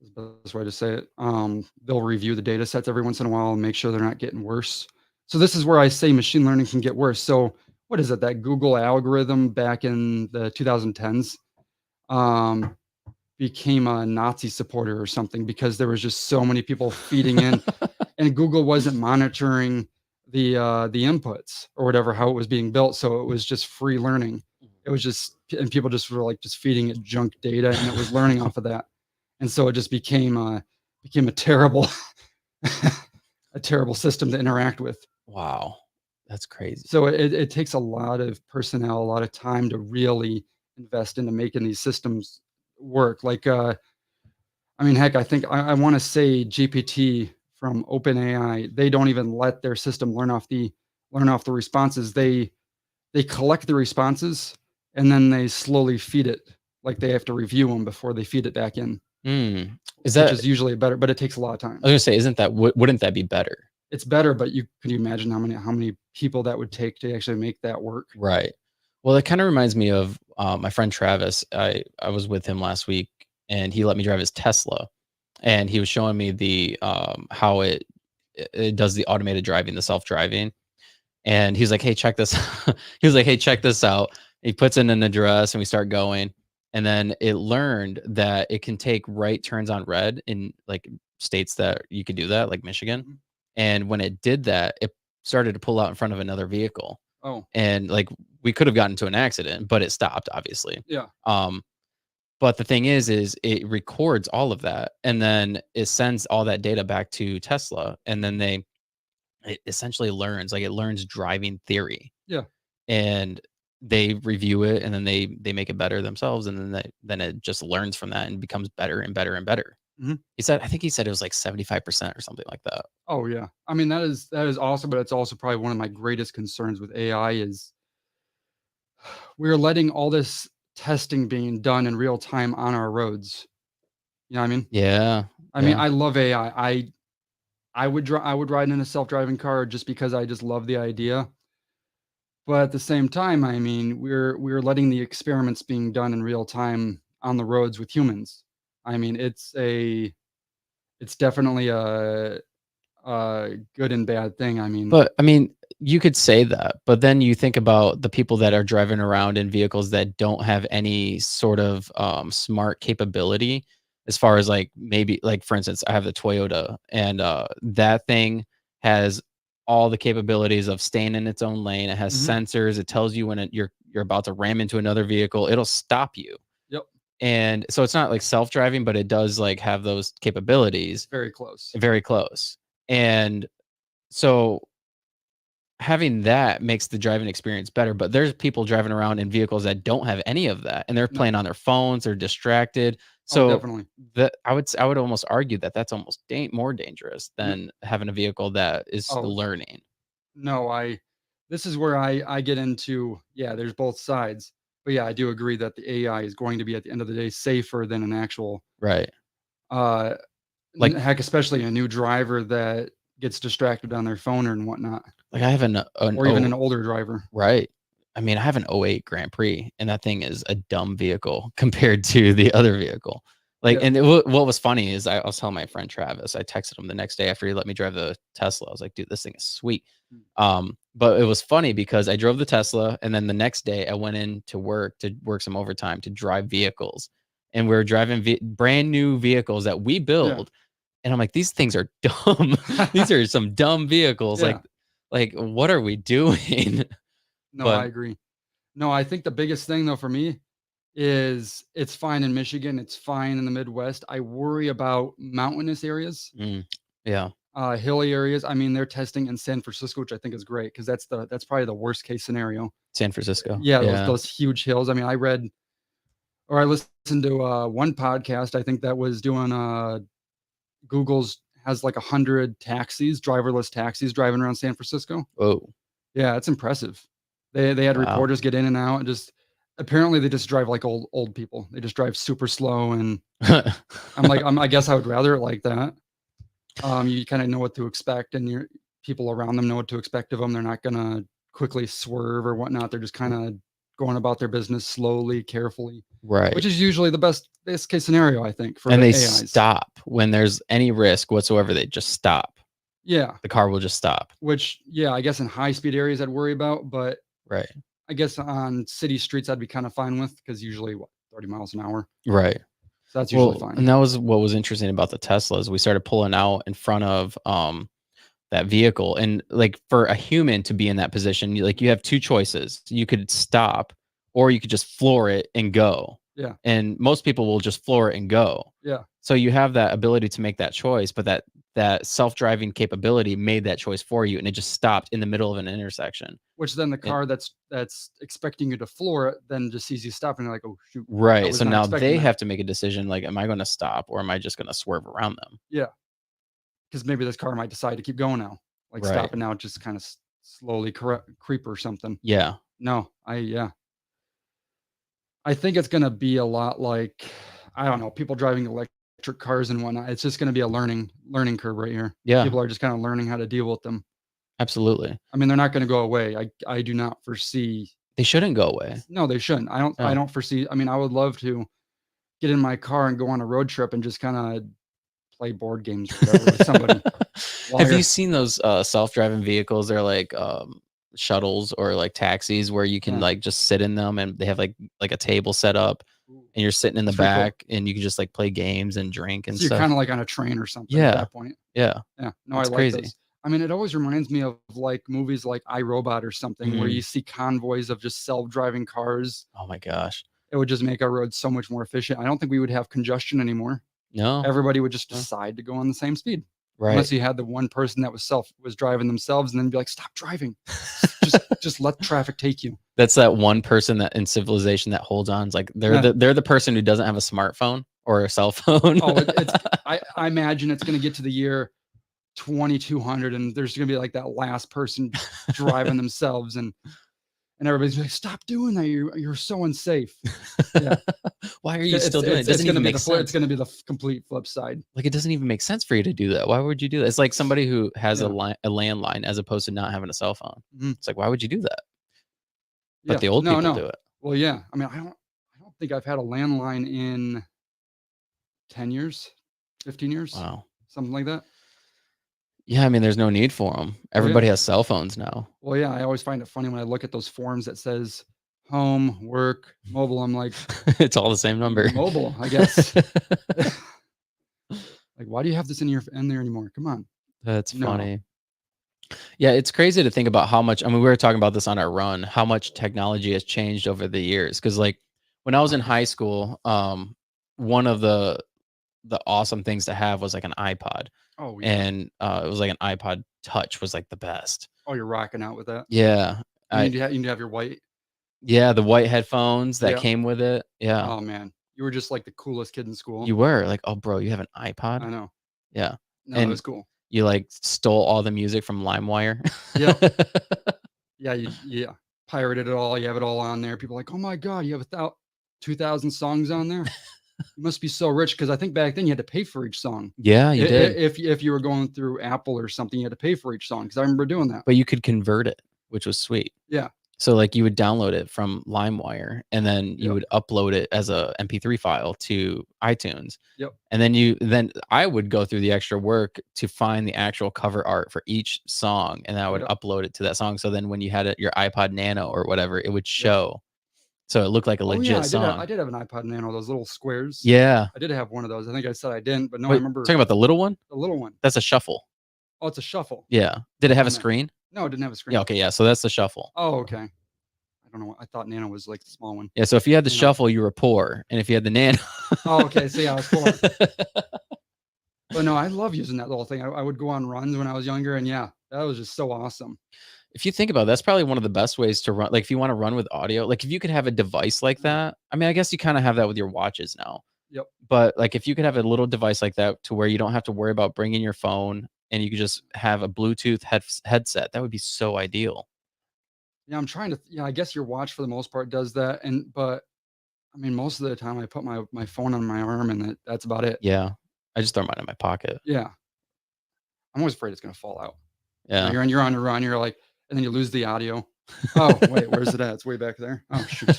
is the best way to say it. They'll review the data sets every once in a while and make sure they're not getting worse. So this is where I say machine learning can get worse. So what is it? That Google algorithm back in the 2010s became a Nazi supporter or something because there was just so many people feeding in, and Google wasn't monitoring the inputs or whatever, how it was being built. So it was just free learning. It was just, and people just were like just feeding it junk data, and it was learning off of that. And so it just became a terrible a terrible system to interact with. Wow. That's crazy. So it takes a lot of personnel, a lot of time to really invest into making these systems work. Like, I mean, heck, I think I want to say GPT from OpenAI, they don't even let their system learn off the responses. They collect the responses and then they slowly feed it. Like they have to review them before they feed it back in, Is which that, is usually better, but it takes a lot of I time. was gonna say, isn't that, wouldn't that be better? It's better, but could you imagine how many people that would take to actually make that work? Right. Well, it kind of reminds me of my friend Travis. I was with him last week, and he let me drive his Tesla, and he was showing me the how it does the automated driving, the self driving. And he's like, "Hey, check this." He was like, "Hey, check this out." He puts in an address, and we start going. And then it learned that it can take right turns on red in like states that you could do that, like Michigan. Mhm. And when it did that, it started to pull out in front of another vehicle. Oh, And like we could have gotten into an accident, but it stopped, obviously. yeah. Um, but the thing is it records all of that, and then it sends all that data back to Tesla, and then it essentially learns, like it learns driving theory, Yeah. and they review it, and then they make it better themselves, and then it just learns from that and becomes better and better and better. Mhm. I think he said it was like 75% or something like that. Oh, yeah. I mean, that is awesome, but it's also probably one of my greatest concerns with AI is we're letting all this testing being done in real time on our roads. You know what I mean? Yeah. I mean, Yeah. I love AI. I would ride in a self-driving car just because I just love the idea. But at the same time, I mean, we're letting the experiments being done in real time on the roads with humans. I mean, it's definitely a good and bad thing. I mean, But I mean, you could say that, but then you think about the people that are driving around in vehicles that don't have any sort of smart capability, as far as like maybe like for instance, I have the Toyota, and that thing has all the capabilities of staying in its own lane. It has mhm, sensors. It tells you when you're about to ram into another vehicle. It'll stop you. yep, And so it's not like self-driving, but it does like have those capabilities very close. very close. And so having that makes the driving experience better, but there's people driving around in vehicles that don't have any of that, and they're No, playing on their phones, they're distracted. oh, So definitely. I would almost argue that that's almost more dangerous N than having a vehicle that is oh, learning. no, this is where I get into, yeah, there's both sides. But yeah, I do agree that the AI is going to be at the end of the day safer than an actual Right. uh Like heck, especially a new driver that gets distracted on their phone or and whatnot, I have an or even an older driver. right. I mean, I have an '08 Grand Prix, and that thing is a dumb vehicle compared to the other vehicle. Like, Yeah. and what was funny is I was telling my friend Travis, I texted him the next day after he let me drive the Tesla. I was like, dude, this thing is sweet. Mm. But it was funny because I drove the Tesla, and then the next day I went in to work some overtime to drive vehicles, and we are driving brand new vehicles that we Yeah. build, and I'm like, these things are dumb. These are some dumb vehicles. Yeah. Like what are we doing? No, But I agree. No, I think the biggest thing though for me is it's fine in Michigan, it's fine in the Midwest. I worry about mountainous areas, mm, yeah, hilly areas. I mean, they're testing in San Francisco, which I think is great because that's probably the worst case scenario. San Francisco. Yeah, Yeah. those huge hills. I mean, I read or I listened to one podcast. I think that was doing Google's has like 100 taxis, driverless taxis driving around San Francisco. Oh, Yeah, it's impressive. They had wow. reporters get in and out and just apparently they just drive like old people. They just drive super slow and I'm like, I guess I would rather it like that. You kind of know what to expect and your people around them know what to expect of them. They're not gonna quickly swerve or whatnot. They're just kind of going about their business slowly, carefully, which Right. is usually the best case scenario, I think, for And the they AIs. stop when there's any risk whatsoever. They just stop. Yeah, The car will just stop. which yeah, I guess in high speed areas I'd worry about, but Right. I guess on city streets I'd be kind of fine with because usually what 30 miles an hour, Right. so that's usually Well, fine. and that was what was interesting about the Teslas. We started pulling out in front of that vehicle, and like for a human to be in that position, like you have two choices. You could stop, or you could just floor it and go. Yeah. And most people will just floor it and go. Yeah. So you have that ability to make that choice, but that self-driving capability made that choice for you, and it just stopped in the middle of an intersection. Which then the And car that's expecting you to floor it then just sees you stop and they're like, oh shoot. I right. was So not now expecting they that. have to make a decision like, am I going to stop or am I just going to swerve around them? Yeah. Because maybe this car might decide to keep going now. Like Right. stop and now just kind of slowly creep or something. Yeah. No, I think it's gonna be a lot like, I don't know, people driving electric cars and whatnot. It's just gonna be a learning curve right here. Yeah. People are just kinda learning how to deal with them. Absolutely. I mean, they're not gonna go away. I do not foresee. They shouldn't go away. No, they shouldn't. I No. don't foresee. I mean, I would love to get in my car and go on a road trip and just kinda play board games or whatever with somebody while Have you're. you seen those self-driving vehicles? They're like shuttles or like taxis where you can Yeah. like just sit in them, and they have like a table set up, Ooh, and you're sitting in the that's pretty cool. back and you can just like play games and drink and So you're stuff. kinda like on a train or something at Yeah. that point. Yeah. Yeah. No, I It's like crazy. those. I mean, it always reminds me of like movies like I, Robot or something where Mhm. you see convoys of just self-driving cars. Oh my gosh. It would just make our roads so much more efficient. I don't think we would have congestion anymore. No. Everybody would just No. decide to go on the same speed. Right. Unless you had the one person that was driving themselves and then be like, "Stop driving. Just let traffic take you." That's that one person that in civilization that holds on. It's like they're Yeah. they're the person who doesn't have a smartphone or a cell phone. Oh, it's I imagine it's gonna get to the year 2200 and there's gonna be like that last person driving themselves and everybody's like, "Stop doing that. You're so unsafe." Yeah. Why are you still doing it? It doesn't even make It's sense. gonna be the complete flip side. Like, it doesn't even make sense for you to do that. Why would you do that? It's like somebody who has Yeah. a landline as opposed to not having a cell phone. Mhm. It's like, why would you do that? Yeah. But the old No, people no. do it. Well, yeah. I mean, I don't think I've had a landline in 10 years, 15 years, Wow. something like that. Yeah, I mean, there's no need for them. Oh, yeah. Everybody has cell phones now. Well, yeah, I always find it funny when I look at those forms that says home, work, mobile. I'm like, It's all the same number. mobile, I guess. Like, why do you have this in there anymore? Come on. That's No. funny. Yeah, it's crazy to think about how much. I mean, we were talking about this on our run, how much technology has changed over the years. Because like when I was in high school, one of the awesome things to have was like an iPod, Oh, yeah. and it was like an iPod Touch was like the best. Oh, you're rocking out with that. Yeah, You need to have your white. yeah, the white headphones that Yeah. came with it. Yeah, Oh man, you were just like the coolest kid in school. you were like, oh, bro, you have an I iPod? know. Yeah, No, it and was cool. you like stole all the music from LimeWire. Yeah. Yeah, yeah. Pirated it all. You have it all on there. People are like, "Oh my god, you have 2,000 songs on there? You must be so rich." Because I think back then you had to pay for each song. Yeah, you did. If you were going through Apple or something, you had to pay for each song. Because I remember doing that. But you could convert it, which was sweet. Yeah. So like you would download it from LimeWire, and then you Yep. would upload it as a MP3 file to iTunes. Yep. And then I would go through the extra work to find the actual cover art for each song, and I would Yep. upload it to that song. So then when you had it, your iPod Nano or whatever, it would show. So it looked like a Oh legit yeah, song. I did have an iPod Nano, those little squares. Yeah. I did have one of those. I think I said I didn't, but no, I Wait, remember talking about the little one? the little one. That's a shuffle. Oh, it's a shuffle. Yeah. Did it have a On that. screen? No, it didn't have a screen. Yeah. Okay. Yeah. So that's the shuffle. Oh, okay. I don't know. I thought Nano was like the small one. Yeah. So if you had the You know. shuffle, you were poor, and if you had the Nano. Oh, okay. So yeah, I was cool. But no, I love using that little thing. I would go on runs when I was younger, and yeah, that was just so awesome. If you think about it, that's probably one of the best ways to run. Like if you want to run with audio, like if you could have a device like that, I mean, I guess you kind of have that with your watches now. Yep. But like if you could have a little device like that to where you don't have to worry about bringing your phone, and you could just have a Bluetooth headset, that would be so ideal. Yeah, I'm trying to. Yeah, I guess your watch for the most part does that, but I mean, most of the time I put my phone on my arm, and that's about it. Yeah. I just throw mine in my pocket. Yeah, I'm always afraid it's gonna fall out. Yeah. You're on a run. You're like, and then you lose the audio. Oh wait, where's it at? It's way back there. Oh shoot.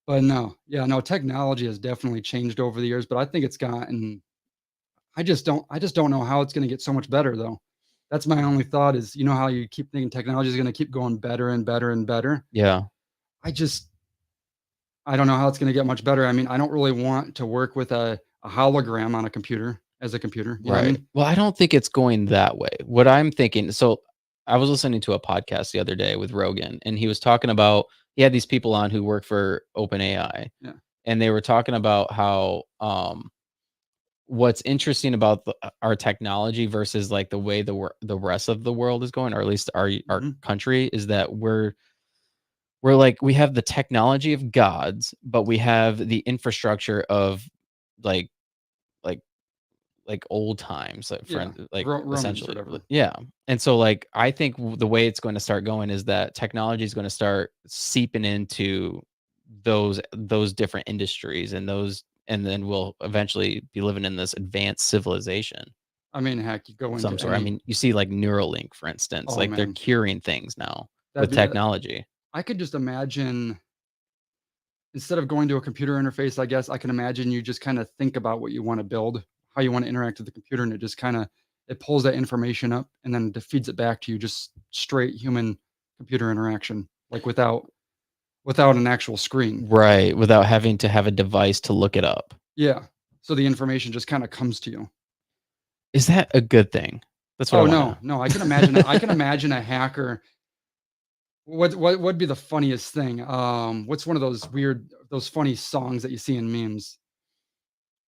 But no, yeah, no. Technology has definitely changed over the years, but I think it's gotten. I just don't know how it's gonna get so much better though. That's my only thought is, you know how you keep thinking technology is gonna keep going better and better and better. Yeah. I don't know how it's gonna get much better. I mean, I don't really want to work with a hologram on a computer as a computer. You know what I Right. mean? Well, I don't think it's going that way. What I'm thinking, so I was listening to a podcast the other day with Rogan, and he was talking about he had these people on who work for OpenAI, Yeah. and they were talking about how what's interesting about our technology versus like the way the rest of the world is going, or at least our Mm-hmm. country, is that we're like we have the technology of gods, but we have the infrastructure of like like old times, like Yeah. like Romans or essentially, whatever. yeah. And so like I think the way it's going to start going is that technology is going to start seeping into those different industries and those, and then we'll eventually be living in this advanced civilization I mean, heck, you go of some into sort. I any. mean, you see like Neuralink, for instance, Oh like they're man, curing things now that'd with be. technology. I could just imagine instead of going to a computer interface, I guess I can imagine you just kind of think about what you want to build, how you want to interact with the computer, and it just kind of it pulls that information up and then it feeds it back to you, just straight human computer interaction, like without an actual screen. Right, without having to have a device to look it up. Yeah. So the information just kind of comes to you. Is that a good thing? That's what I Oh want to know. no, no, I can imagine. I can imagine a hacker. What would be the funniest thing? What's one of those weird, those funny songs that you see in memes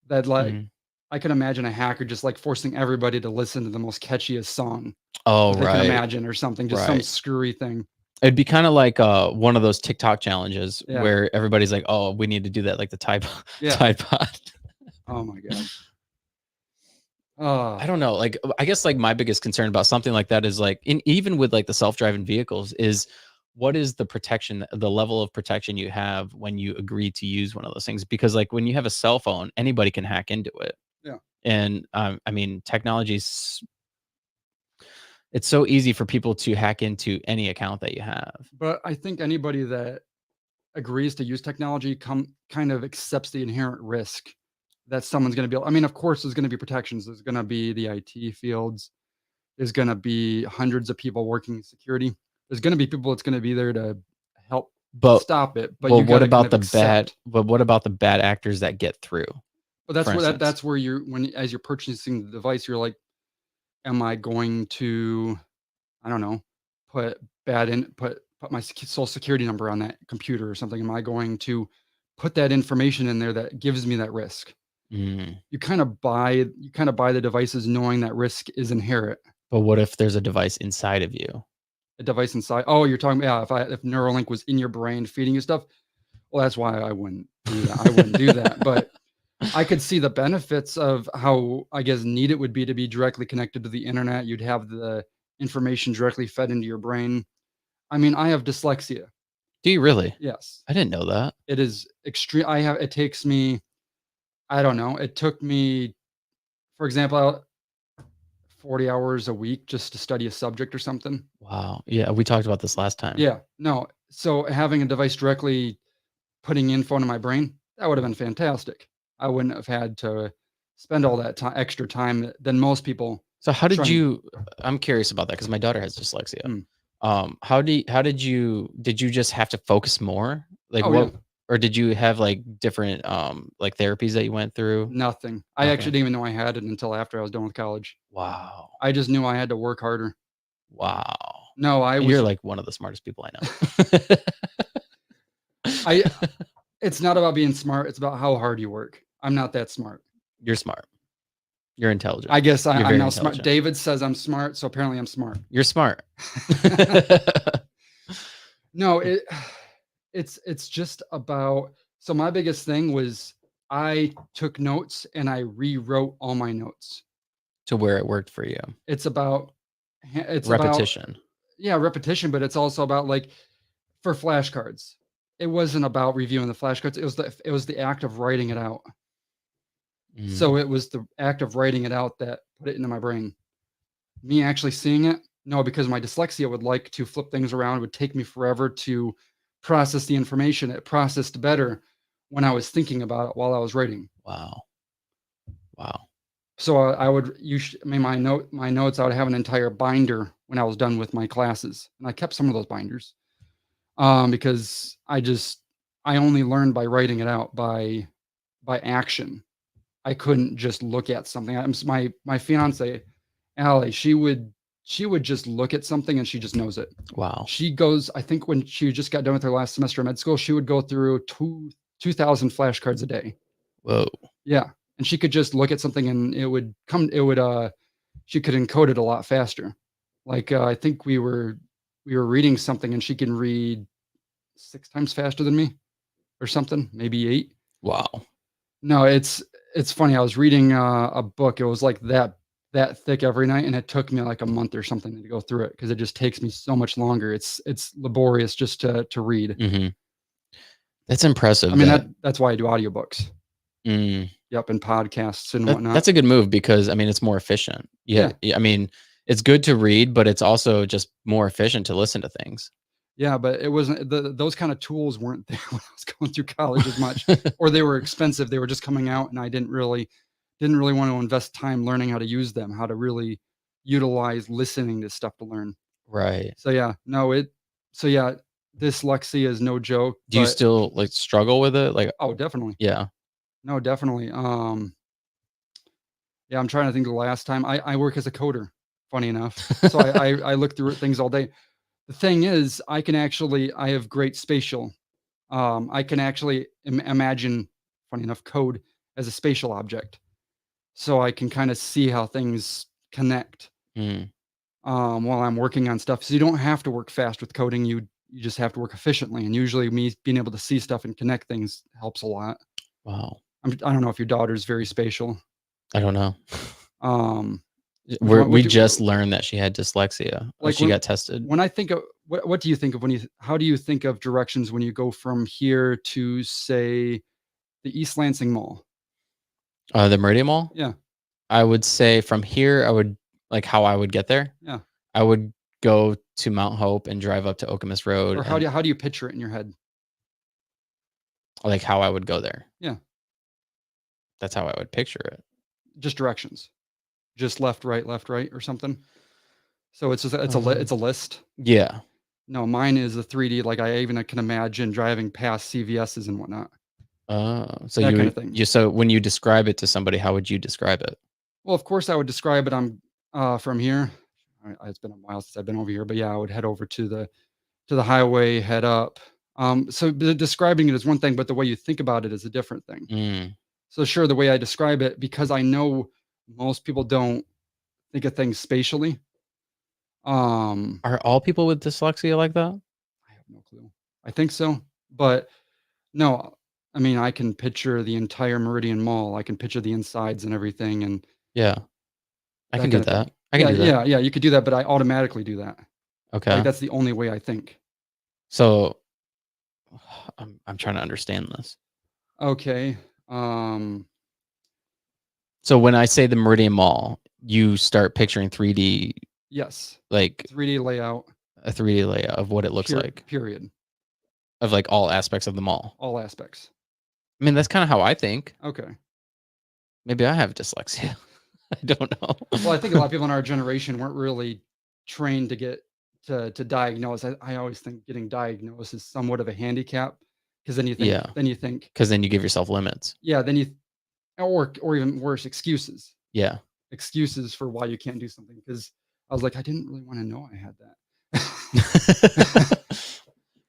that like Mhm. I can imagine a hacker just like forcing everybody to listen to the most catchiest song Oh, that they can right, imagine or something, just some right. screwy thing. It'd be kinda like, one of those TikTok challenges Yeah. where everybody's like, "Oh, we need to do that," like the Tide Yeah. Tide Pod. Oh my god. I Oh, don't know, like, I guess, like, my biggest concern about something like that is, like, even with, like, the self-driving vehicles is what is the protection, the level of protection you have when you agree to use one of those things? Because, like, when you have a cell phone, anybody can hack into it, yeah. and, I mean, technology's it's so easy for people to hack into any account that you have. But I think anybody that agrees to use technology kind of accepts the inherent risk that someone's going to be able, I mean, of course there's going to be protections. There's going to be the IT fields. There's going to be hundreds of people working in security. There's going to be people that's going to be there to help But stop it, but well, you got to kind of accept. what about the bad actors that get through, But for instance? that's where you're when as you're purchasing the device, you're like, am I going to, I don't know, put put my social security number on that computer or something? Am I going to put that information in there that gives me that risk? Mm, You kind of buy the devices knowing that risk is inherent. but what if there's a device inside of you? A device inside. Oh, you're talking about, yeah, if Neuralink was in your brain feeding you stuff. Well, that's why I wouldn't do that. I wouldn't do that. But I could see the benefits of how, I guess, neat it would be to be directly connected to the internet. You'd have the information directly fed into your brain. I mean, I have dyslexia. Do you really? Yes. I didn't know that. It is extreme. It takes me, I don't know. It took me, for example, 40 hours a week just to study a subject or something. Wow. Yeah, we talked about this last time. Yeah. No. So having a device directly putting info into my brain, that would have been fantastic. I wouldn't have had to spend all that extra time than most people So how did trying. you I'm curious about that because my daughter has dyslexia. Mm. Did you just have to focus more? Like Oh yeah, what, or did you have like different like therapies that you went through? nothing. I actually Nothing. didn't even know I had it until after I was done with college. Wow. I just knew I had to work harder. Wow. No, I You're was. like one of the smartest people I know. I. It's not about being smart. It's about how hard you work. I'm not that smart. You're smart. You're intelligent. I guess You're I'm very now smart. intelligent. David says I'm smart, so apparently I'm smart. You're smart. No, it's just about, so my biggest thing was I took notes and I rewrote all my notes. To where it worked for you. It's about it's about Repetition. yeah, repetition, but it's also about like for flashcards. It wasn't about reviewing the flashcards. It was the act of writing it out. Mm, So it was the act of writing it out that put it into my brain. Me actually seeing it, no, because my dyslexia would like to flip things around. It would take me forever to process the information. It processed better when I was thinking about it while I was writing. wow. Wow. So I would I mean, my notes. I would have an entire binder when I was done with my classes, and I kept some of those binders because I only learned by writing it out by action. I couldn't just look at something. My fiance, Allie, she would just look at something and she just knows it. Wow. She goes, I think when she just got done with her last semester of med school, she would go through 2,000 flashcards a day. Whoa. Yeah. And she could just look at something and she could encode it a lot faster. Like, I think we were reading something and she can read 6 times faster than me or something, maybe 8. Wow. No, it's funny. I was reading a book. It was like that thick every night, and it took me like a month or something to go through it because it just takes me so much longer. It's laborious just to read. That's impressive. I mean, that's why I do audiobooks. Mm, Yep, and podcasts and whatnot. that's a good move because I mean it's more efficient. Yeah. I mean, it's good to read, but it's also just more efficient to listen to things. Yeah, but it wasn't those kind of tools weren't there when I was going through college as much, or they were expensive. They were just coming out, and I didn't really want to invest time learning how to use them, how to really utilize listening to stuff to learn. Right. So yeah, dyslexia is no joke. Do you still like struggle with it? Like, oh, definitely. yeah. No, definitely. Yeah, I'm trying to think of the last time I work as a coder, funny enough. So I look through things all day. The thing is, I have great spatial. I can actually imagine, funny enough, code as a spatial object. So I can kind of see how things connect while I'm working on stuff. So you don't have to work fast with coding. You just have to work efficiently. And usually me being able to see stuff and connect things helps a lot. Wow. I don't know if your daughter's very spatial. I don't know. Um, we just learned that she had dyslexia. Like she got tested. When I think of what do you think of how do you think of directions when you go from here to, say, the East Lansing Mall? The Meridian Mall? Yeah. I would say from here, I would like how I would get there. Yeah. I would go to Mount Hope and drive up to Okemos Road. Or how do you picture it in your head? Like how I would go there. Yeah. That's how I would picture it. Just directions. Just left, right, or something. So it's a list. Yeah. No, mine is a 3D. Like I even can imagine driving past CVS's and whatnot. So that kind of thing. So when you describe it to somebody, how would you describe it? Well, of course I would describe it. I'm from here. It's been a while since I've been over here, but yeah, I would head over to the highway, head up. So describing it is one thing, but the way you think about it is a different thing. So sure, the way I describe it, because I know most people don't think of things spatially. Are all people with dyslexia like that? I have no clue. I think so, but no. I mean, I can picture the entire Meridian Mall. I can picture the insides and everything, and yeah, I can do that. I can do that. Yeah. You could do that, but I automatically do that. Okay, like that's the only way I think. So, I'm trying to understand this. Okay. So when I say the Meridian Mall, you start picturing 3D. Yes. Like 3D layout. A 3D layout of what it looks like. Period. Of like all aspects of the mall. All aspects. I mean, that's kind of how I think. Okay. Maybe I have dyslexia. I don't know. Well, I think a lot of people in our generation weren't really trained to get to diagnose. I always think getting diagnosed is somewhat of a handicap because then you think, because then you give yourself limits. Yeah. Or even worse, excuses. Yeah. Excuses for why you can't do something. Because I was like, I didn't really want to know I had that.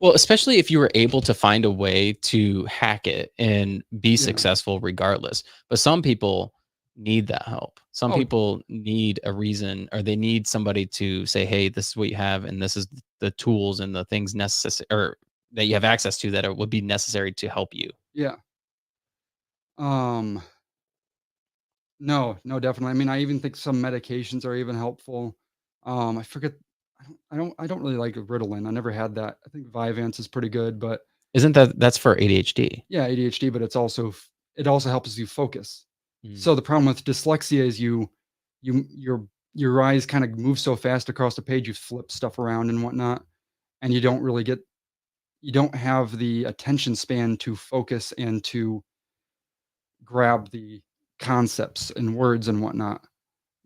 Well, especially if you were able to find a way to hack it and be successful regardless. But some people need that help. Some people need a reason, or they need somebody to say, hey, this is what you have, and this is the tools and the things necessary, or that you have access to, that would be necessary to help you. Yeah. No, definitely. I mean, I even think some medications are even helpful. I forget. I don't really like Ritalin. I never had that. I think Vyvanse is pretty good, but isn't that's for ADHD? Yeah, ADHD, but it also helps you focus. So the problem with dyslexia is your eyes kind of move so fast across the page, you flip stuff around and whatnot, and you don't have the attention span to focus and to grab the concepts and words and whatnot.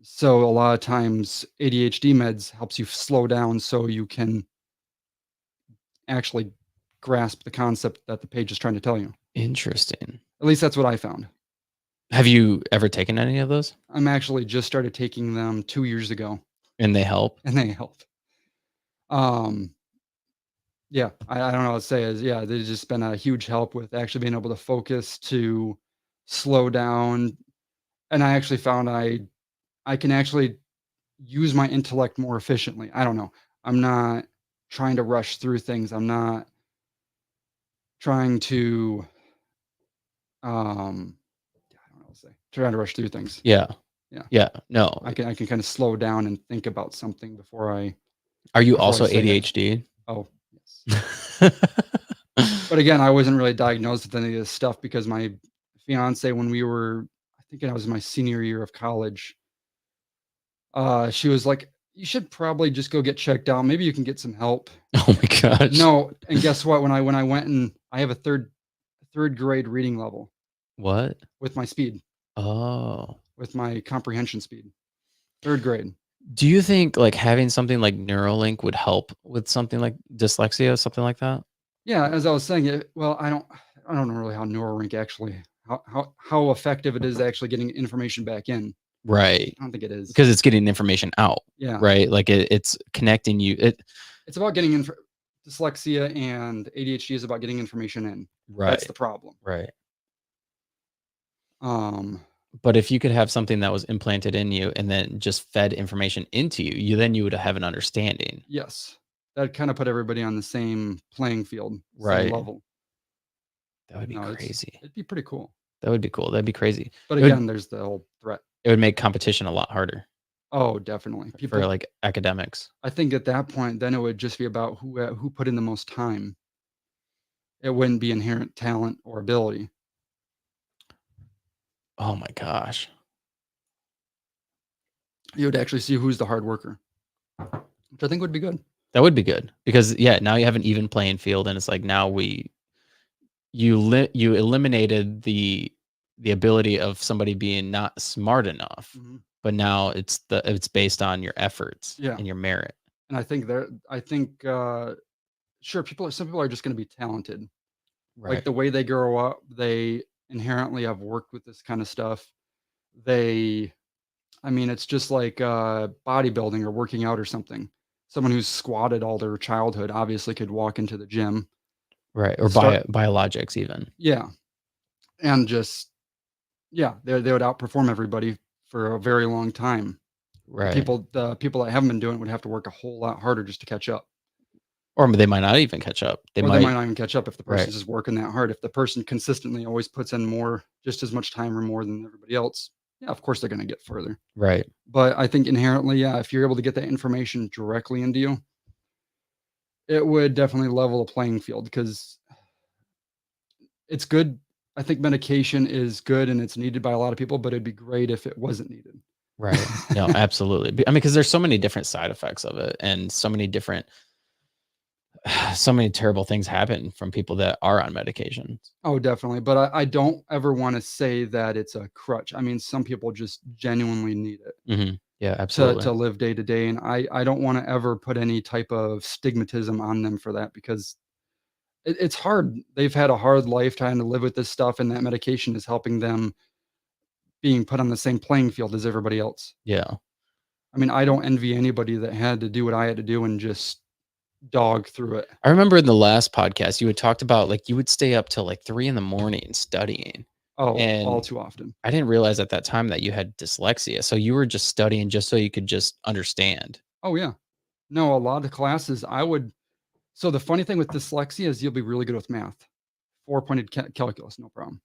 So a lot of times ADHD meds helps you slow down so you can actually grasp the concept that the page is trying to tell you. Interesting. At least that's what I found. Have you ever taken any of those? I'm actually just started taking them 2 years ago. And they help? and they help. Um, yeah, I don't know what to say is, yeah, they've just been a huge help with actually being able to focus, to slow down, and I actually found I can actually use my intellect more efficiently. I don't know. I'm not trying to rush through things. I'm not trying to, I don't know what to say. Trying to rush through things. Yeah. Yeah. Yeah. No. I can kind of slow down and think about something Are you before I also say it. ADHD? Oh, yes. But again, I wasn't really diagnosed with any of this stuff because my fiance, when we were, I think I was in my senior year of college, she was like, "You should probably just go get checked out. Maybe you can get some help." Oh my gosh. No, and guess what? When I went and I have a third grade reading level What? with my speed, Oh. with my comprehension speed. Third grade. Do you think like having something like Neuralink would help with something like dyslexia, something like that? Yeah, as I was saying, well, I don't know really how Neuralink actually how effective it is actually getting information back in. Right. I don't think it is. Because it's getting information out, Yeah, right? Like it's connecting you. it's about getting dyslexia and ADHD is about getting information in. That's Right. the problem. Right. Um, But if you could have something that was implanted in you and then just fed information into you, then you would have an understanding. yes, that kind of put everybody on the same playing field, same Right. level. That would be No, crazy. it'd be pretty cool. That would be cool. That'd be crazy. But It would again, there's the whole threat. it would make competition a lot harder Oh, definitely. for People, like academics. I think at that point, then it would just be about who put in the most time. It wouldn't be inherent talent or ability. Oh my gosh. You would actually see who's the hard worker, which I think would be good. That would be good because yeah, now you have an even playing field and it's like now you eliminated the ability of somebody being not smart enough, Mhm. but now it's based on your efforts Yeah, and your merit. and sure, some people are just gonna be talented. Like, Right. the way they grow up, they inherently have worked with this kinda stuff. They I mean, it's just like, bodybuilding or working out or something. Someone who's squatted all their childhood obviously could walk into the gym Right. Or and start. biologics even. Yeah, and just yeah, they would outperform everybody for a very long time. Right. The people that haven't been doing it would have to work a whole lot harder just to catch up. Or they might not even catch up. They Or they might might not even catch up if the right. person's just working that hard. If the person consistently always puts in more, just as much time or more than everybody else, yeah, of course they're gonna get further. Right. But I think inherently, yeah, if you're able to get that information directly into you, it would definitely level the playing field because it's good. I think medication is good and it's needed by a lot of people, but it'd be great if it wasn't needed. Right. No, absolutely. I mean, because there's so many different side effects of it and so many terrible things happen from people that are on medication. Oh, definitely. But I don't ever want to say that it's a crutch. I mean, some people just genuinely need it Yeah, to absolutely. live day to day. And I don't want to ever put any type of stigmatism on them for that because it's hard. They've had a hard lifetime to live with this stuff, and that medication is helping them being put on the same playing field as everybody else. Yeah. I mean, I don't envy anybody that had to do what I had to do and just dog through it. I remember in the last podcast you had talked about like you would stay up till like 3 in the morning studying. Oh, all And too often. I didn't realize at that time that you had dyslexia. So you were just studying just so you could just understand. Oh, yeah. No, a lot of classes I would. So the funny thing with dyslexia is you'll be really good with math. Four-pointed calculus, no problem.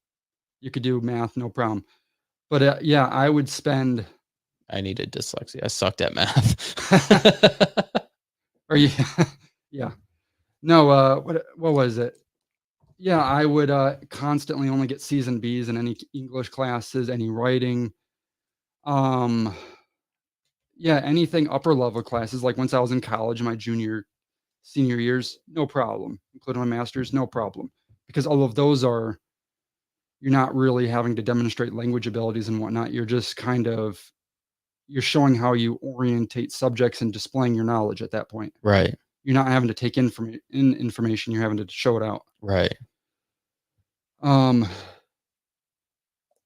You could do math, no problem. But, yeah, I would spend I needed dyslexia. I sucked at math. or yeah, yeah. No, what was it? Yeah, I would, constantly only get C's and B's in any English classes, any writing. Um, yeah, anything upper level classes, like once I was in college, my senior years, no problem. Including my master's, no problem. Because all of those you're not really having to demonstrate language abilities and whatnot. You're just you're showing how you orientate subjects and displaying your knowledge at that point. Right. You're not having to take in information, you're having to show it out. Right. Um,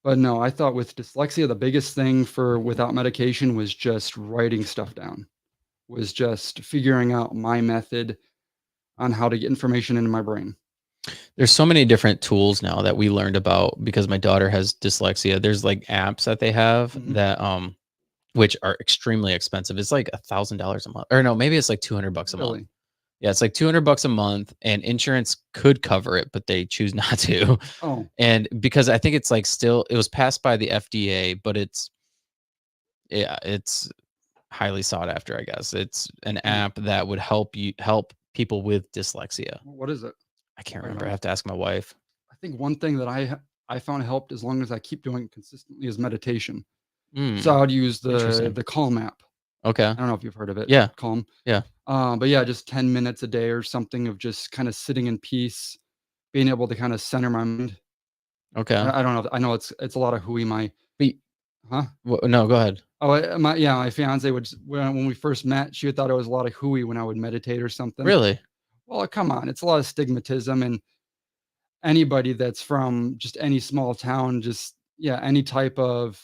but no, I thought with dyslexia, the biggest thing for without medication was just writing stuff down. was just figuring out my method on how to get information into my brain. There's so many different tools now that we learned about because my daughter has dyslexia. There's like apps that they have Mhm. that which are extremely expensive. It's like $1,000 a month. Or no, maybe it's like $200 a month. Really? Yeah, it's like $200 a month and insurance could cover it, but they choose not to. Oh, And because I think it's like still it was passed by the FDA, but it's highly sought after, I guess. It's an hmm. app that would help people with dyslexia. What is it? I can't Right remember. I on. have to ask my wife. I think one thing that I found helped as long as I keep doing it consistently is meditation. So Mm, I would use interesting. the Calm app. Okay. I don't know if you've heard of it, Yeah. Calm. Yeah. But yeah, just 10 minutes a day or something of just kind of sitting in peace, being able to kind of center my mind. Okay. I don't know. I know it's a lot of hooey. My But huh? no, go ahead. Oh, my fiance would when we first met, she thought it was a lot of hooey when I would meditate or something. Really? Well, come on, it's a lot of stigmatism, and anybody that's from just any small town, just yeah, any type of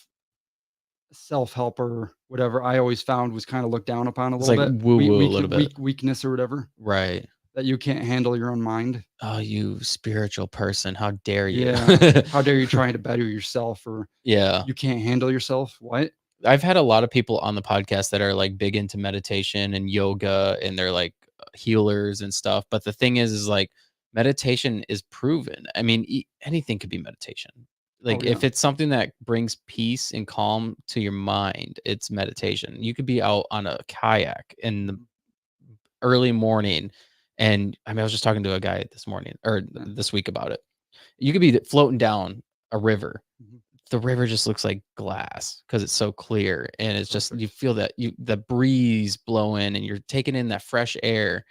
self-help or whatever, I always found was kind of looked down upon a It's little like bit. woo woo a little bit. Weakness or whatever, Right. that you can't handle your own mind. Oh, you spiritual person. How dare you? Yeah. How dare you trying to better yourself, or Yeah. you can't handle yourself? What? I've had a lot of people on the podcast that are like big into meditation and yoga and they're like healers and stuff. But the thing is like meditation is proven. I mean, anything could be meditation. Oh Like yeah. if it's something that brings peace and calm to your mind, it's meditation. You could be out on a kayak in the Mhm. early morning. And I mean, I was just talking to a guy this morning or Yeah. this week about it. You could be floating down a river. Mhm. The river just looks like glass because it's so clear, and it's just you Perfect. feel that the breeze blowing, and you're taking in that fresh air,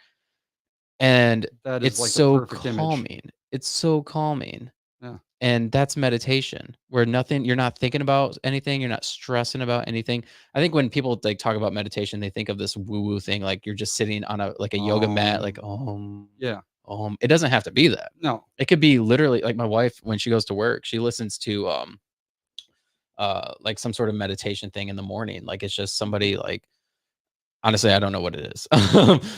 and That is it's like the so perfect image. calming. It's so calming, Yeah. and that's meditation where nothing you're not thinking about anything, you're not stressing about anything. I think when people like talk about meditation, they think of this woo woo thing, like you're just sitting on a like a yoga mat, like Yeah. it doesn't have to be that. No. It could be literally like my wife when she goes to work, she listens to like some sort of meditation thing in the morning. Like it's just Mhm. somebody like honestly, I don't know what it is.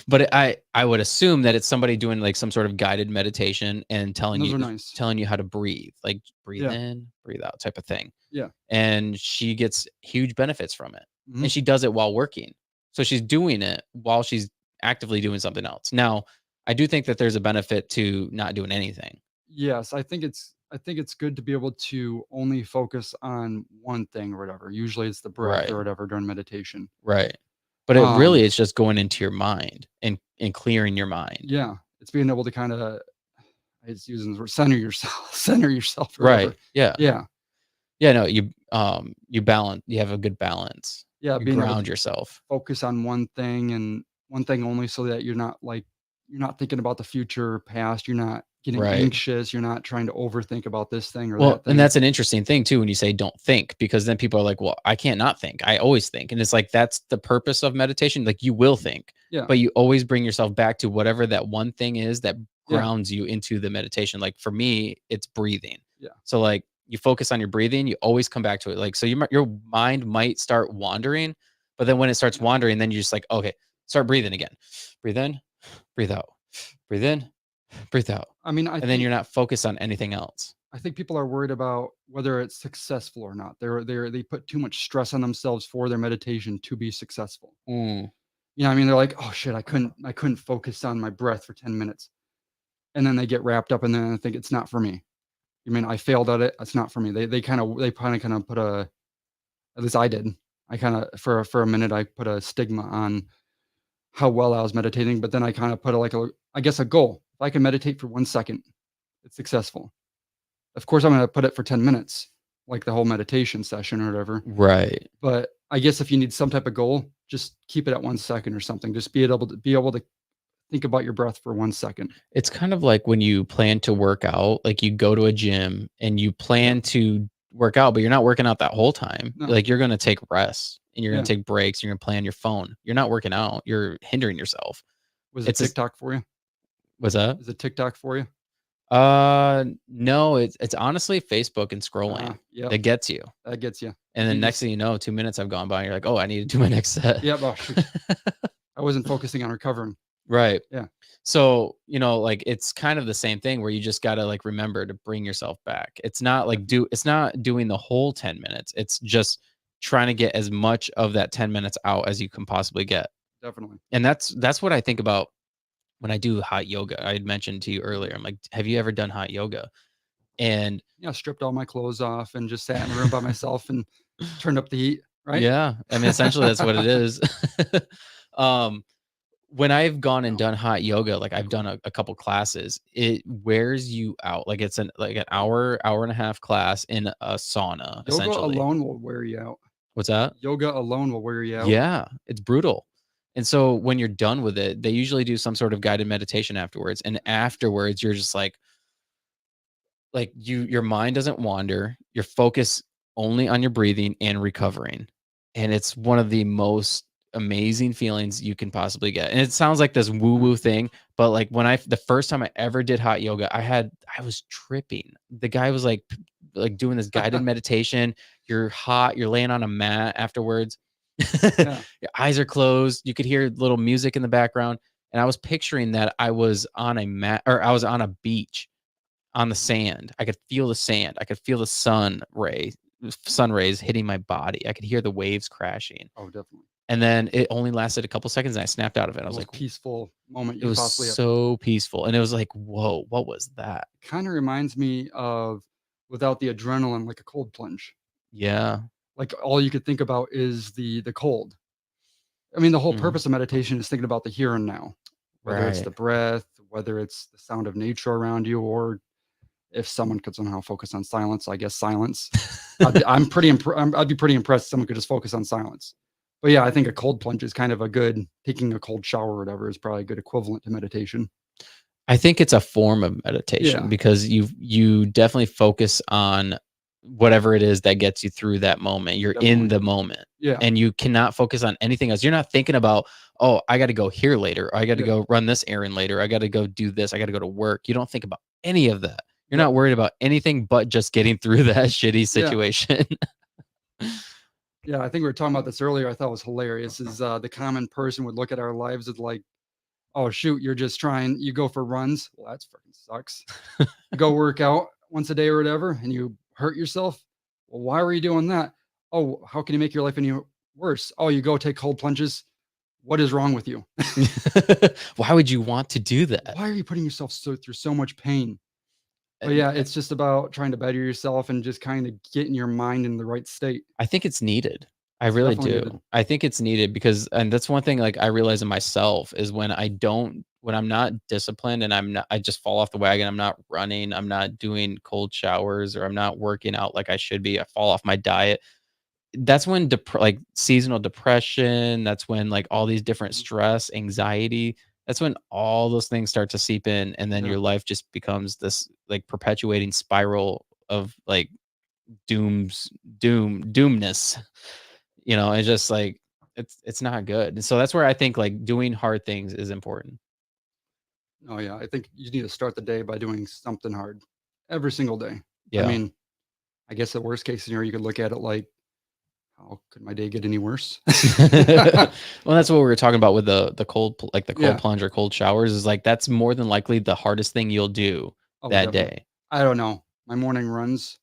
But I would assume that it's somebody doing like some sort of guided meditation and And those are nice. telling you how to breathe, like breathe Yeah. in, breathe out type of thing. Yeah. And she gets huge benefits from it. Mhm. And she does it while working. So she's doing it while she's actively doing something else. Now, I do think that there's a benefit to not doing anything. Yes, I think it's good to be able to only focus on one thing or whatever. Usually it's the breath Right. or whatever during meditation. Right. But it really Um, is just going into your mind and clearing your mind. yeah, it's being able to kinda it's using the word center yourself center yourself or Right. whatever. Yeah. Yeah. Yeah, no, you have a good balance. Yeah, You being able to ground yourself. focus on one thing and one thing only so that you're not thinking about the future, past, you're not getting Right. anxious, you're not trying to overthink about this thing or Well, that and thing. that's an interesting thing too when you say don't think, because then people are like, "Well, I can't not think. I always think." And it's like that's the purpose of meditation. Like you will think, Yeah, but you always bring yourself back to whatever that one thing is that yeah, grounds you into the meditation. Like for me, it's breathing. yeah, So like you focus on your breathing, you always come back to it. Like so your mind might start wandering, but then when it starts yeah. wandering, then you're just like, "Okay, start breathing again. Breathe in, breathe out. Breathe in, breathe out." I mean, And then you're not focused on anything else. I think people are worried about whether it's successful or not. They put too much stress on themselves for their meditation to be successful. Mm, You know what I mean? They're like, "Oh shit, I couldn't focus on my breath for 10 minutes." And then they get wrapped up and then I think it's not for me. You mean I failed at it? It's not for me. They put a at least I did. I kinda for a minute I put a stigma on how well I was meditating, but then I kinda put a like a I guess a goal. If I can meditate for 1 second, it's successful. Of course, I'm gonna put it for 10 minutes, like the whole meditation session or whatever. right. But I guess if you need some type of goal, just keep it at 1 second or something. Just be able to think about your breath for 1 second. It's kind of like when you plan to work out, like you go to a gym and you Yeah. plan to work out, but you're not working out that whole time. No. Like you're going to take rests and you're going Yeah. to take breaks. You're going to play on your phone. You're not working out. You're hindering yourself. Was it It's just, TikTok for you? what's that? Is it TikTok for you? No, it's honestly Facebook and scrolling Yep. that gets you. That gets you. And You then next just thing you know, 2 minutes have gone by and you're like, oh, I need to do my next set. Yep. Oh, shoot. I wasn't focusing on recovering. Right. Yeah, So, like it's kind of the same thing where you just got to like remember to bring yourself back. It's not like definitely, it's not doing the whole 10 minutes. It's just trying to get as much of that 10 minutes out as you can possibly get. definitely. And that's what I think about when I do hot yoga. I had mentioned to you earlier. I'm like, "Have you ever done hot yoga?" And Yeah, stripped all my clothes off and just sat in a room by myself and turned up the heat, right? yeah, I mean essentially that's what it is. um when I've gone and No, done hot yoga, like pretty I've cool. done a couple classes, it wears you out. Like it's an hour, hour and a half class in a sauna, Yoga essentially. alone will wear you out. What's that? Yoga alone will wear you out. Yeah, it's brutal. And so when you're done with it, they usually do some sort of guided meditation afterwards. And afterwards, you're just like your mind doesn't wander. You're focused only on your breathing and recovering. And it's one of the most amazing feelings you can possibly get. And it sounds like this Mm, woo-woo thing, but like when the first time I ever did hot yoga, I was tripping. The guy was like doing this guided meditation. You're hot, you're laying on a mat afterwards. yeah. Your eyes are closed. You could hear little music in the background. And I was picturing that I was on a mat or I was on a beach on the sand. I could feel the sand. I could feel the sun rays hitting my body. I could hear the waves crashing. Oh, definitely. And then it only lasted a couple seconds and I snapped out of it. I The was most like, peaceful moment it you could was possibly have. so peaceful. And it was like, whoa, what was that? Kind of reminds me of without the adrenaline, like a cold plunge. Yeah. Like all you could think about is the cold. I mean, the whole Mhm. purpose of meditation is thinking about the here and now, whether it's Right. the breath, whether it's the sound of nature around you, or if someone could somehow focus on silence, I guess silence. I'd be pretty impressed if someone could just focus on silence. But yeah, I think a cold plunge is kind of a good taking a cold shower or whatever is probably a good equivalent to meditation. I think it's a form of meditation Yeah, because you definitely focus on whatever it is that gets you through that moment. You're in definitely. the moment Yeah, and you cannot focus on anything else. You're not thinking about, "Oh, I got to go here later. Or I got to yeah, go run this errand later. I got to go do this. I got to go to work." You don't think about any of that. You're yep, not worried about anything but just getting through that shitty yeah, situation. yeah. I think we were talking about this earlier. I thought it was hilarious. Is the common person would look at our lives as like, oh shoot, you're just trying. You go for runs. Well, that's freaking sucks. You go work out once a day or whatever, and you hurt yourself. Well, why were you doing that? Oh, how can you make your life any worse? Oh, you go take cold plunges. What is wrong with you? Why would you want to do that? Why are you putting yourself through so much pain? But And yeah, it's just about trying to better yourself and just kind of getting your mind in the right state. I think it's needed. I It's really definitely do. needed. I think it's needed because and that's one thing, like, I realize in myself is when I'm not disciplined and I just fall off the wagon, I'm not running, I'm not doing cold showers, or I'm not working out like I should be, I fall off my diet. That's when like, seasonal depression, that's when, like, all these different Mhm. stress, anxiety, that's when all those things start to seep in, and then Yeah, your life just becomes this, like, perpetuating spiral of, like, doomness. It's just like it's not good. And so that's where I think like doing hard things is important. oh yeah. I think you need to start the day by doing something hard every single day. I Yeah. mean, I guess the worst case scenario, you could look at it like, how could my day get any worse? Well, that's what we were talking about with the cold Yeah. plunge or cold showers is like that's more than likely the hardest thing you'll do Oh, that definitely. day. I don't know. My morning runs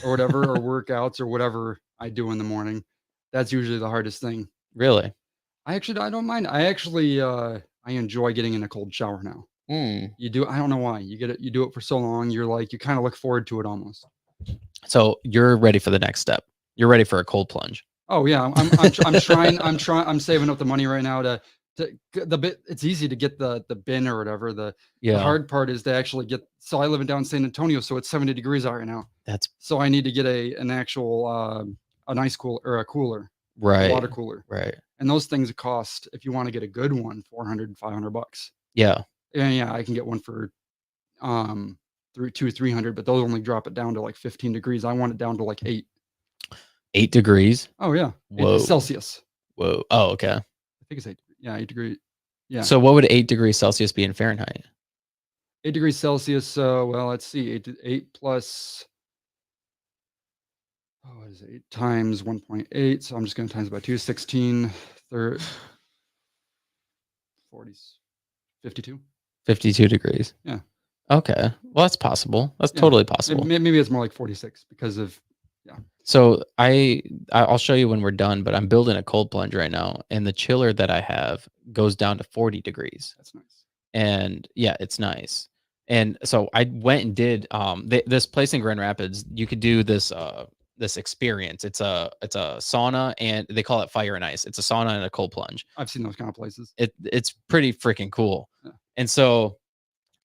or whatever, or workouts or whatever I do in the morning, that's usually the hardest thing. Really? I don't mind. I enjoy getting in a cold shower now. Mm. I don't know why. You do it for so long, you're like, you kinda look forward to it almost. So you're ready for the next step. You're ready for a cold plunge. Oh, yeah, I'm saving up the money right now to g the bit it's easy to get the bin or whatever, the Yeah. hard part is to actually get so I live in down San Antonio, so it's 70 degrees out right now. That's So I need to get an actual, an ice cool or a cooler, a right. water cooler, Right. and those things cost, if you wanna get a good one, 400, $500. Yeah. And yeah, I can get one for, um, 300, but they'll only drop it down to, like, 15 degrees. I want it down to, like, 8. 8 degrees? Oh, yeah. 8 Whoa. Celsius. Whoa. Oh, okay. I think it's 8 yeah, 8 degree yeah, So what would 8 degrees Celsius be in Fahrenheit? 8 degrees Celsius, well, let's see, 8 plus what is it? 8 times 1.8, so I'm just gonna times by 2, 16, thir 40s, 52. 52 degrees. Yeah. Okay. Well, that's possible. That's totally possible. Maybe it's more like 46 because of, yeah. So I'll show you when we're done, but I'm building a cold plunge right now, and the chiller that I have goes down to 40 degrees. That's nice. And yeah, it's nice. And so I went and did this place in Grand Rapids. You could do this experience. It's a sauna, and they call it fire and ice. It's a sauna and a cold plunge. I've seen those kind of places. It's pretty freaking cool. Yeah. And so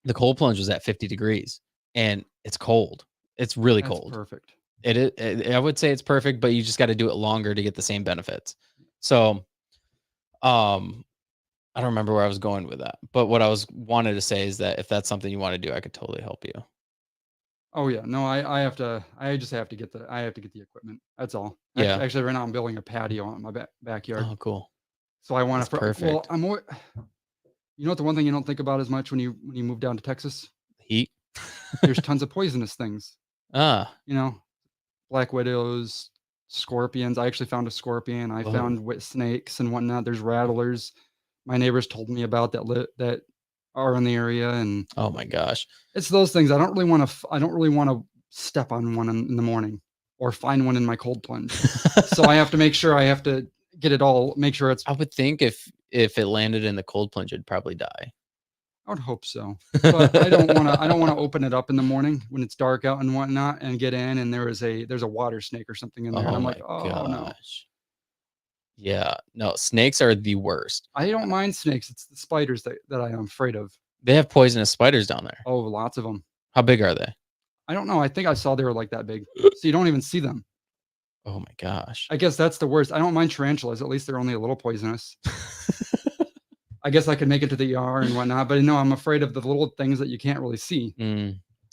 the cold plunge was at 50 degrees, and it's cold. It's really cold. Perfect. I would say it's perfect, but you just got to do it longer to get the same benefits. So, I don't remember where I was going with that, but what I wanted to say is that if that's something you want to do, I could totally help you. Oh yeah, no, I just have to get the equipment. That's all. Yeah. Actually, right now I'm building a patio in my backyard. Oh, cool. So I want That's to. perfect. Well, you know what? The one thing you don't think about as much when you move down to Texas, Heat. there's tons of poisonous things. Ah. You know, black widows, scorpions. I actually found a scorpion. I found snakes and whatnot. There's rattlers. My neighbors told me about that are in the area, and oh my gosh, it's those things. I don't really want to step on one in the morning or find one in my cold plunge. So I have to make sure I have to get it all. Make sure it's. I would think if it landed in the cold plunge, it'd probably die. I would hope so, but I don't want to. I don't want to open it up in the morning when it's dark out and whatnot, and get in and there's a water snake or something in there, and I'm like, oh no. Yeah, no, snakes are the worst. I don't mind snakes. It's the spiders that I am afraid of. They have poisonous spiders down there. Oh, lots of them. How big are they? I don't know. I think I saw they were like that big, so you don't even see them. Oh my gosh. I guess that's the worst. I don't mind tarantulas. At least they're only a little poisonous. I guess I could make it to the ER and whatnot, but no, I'm afraid of the little things that you can't really see.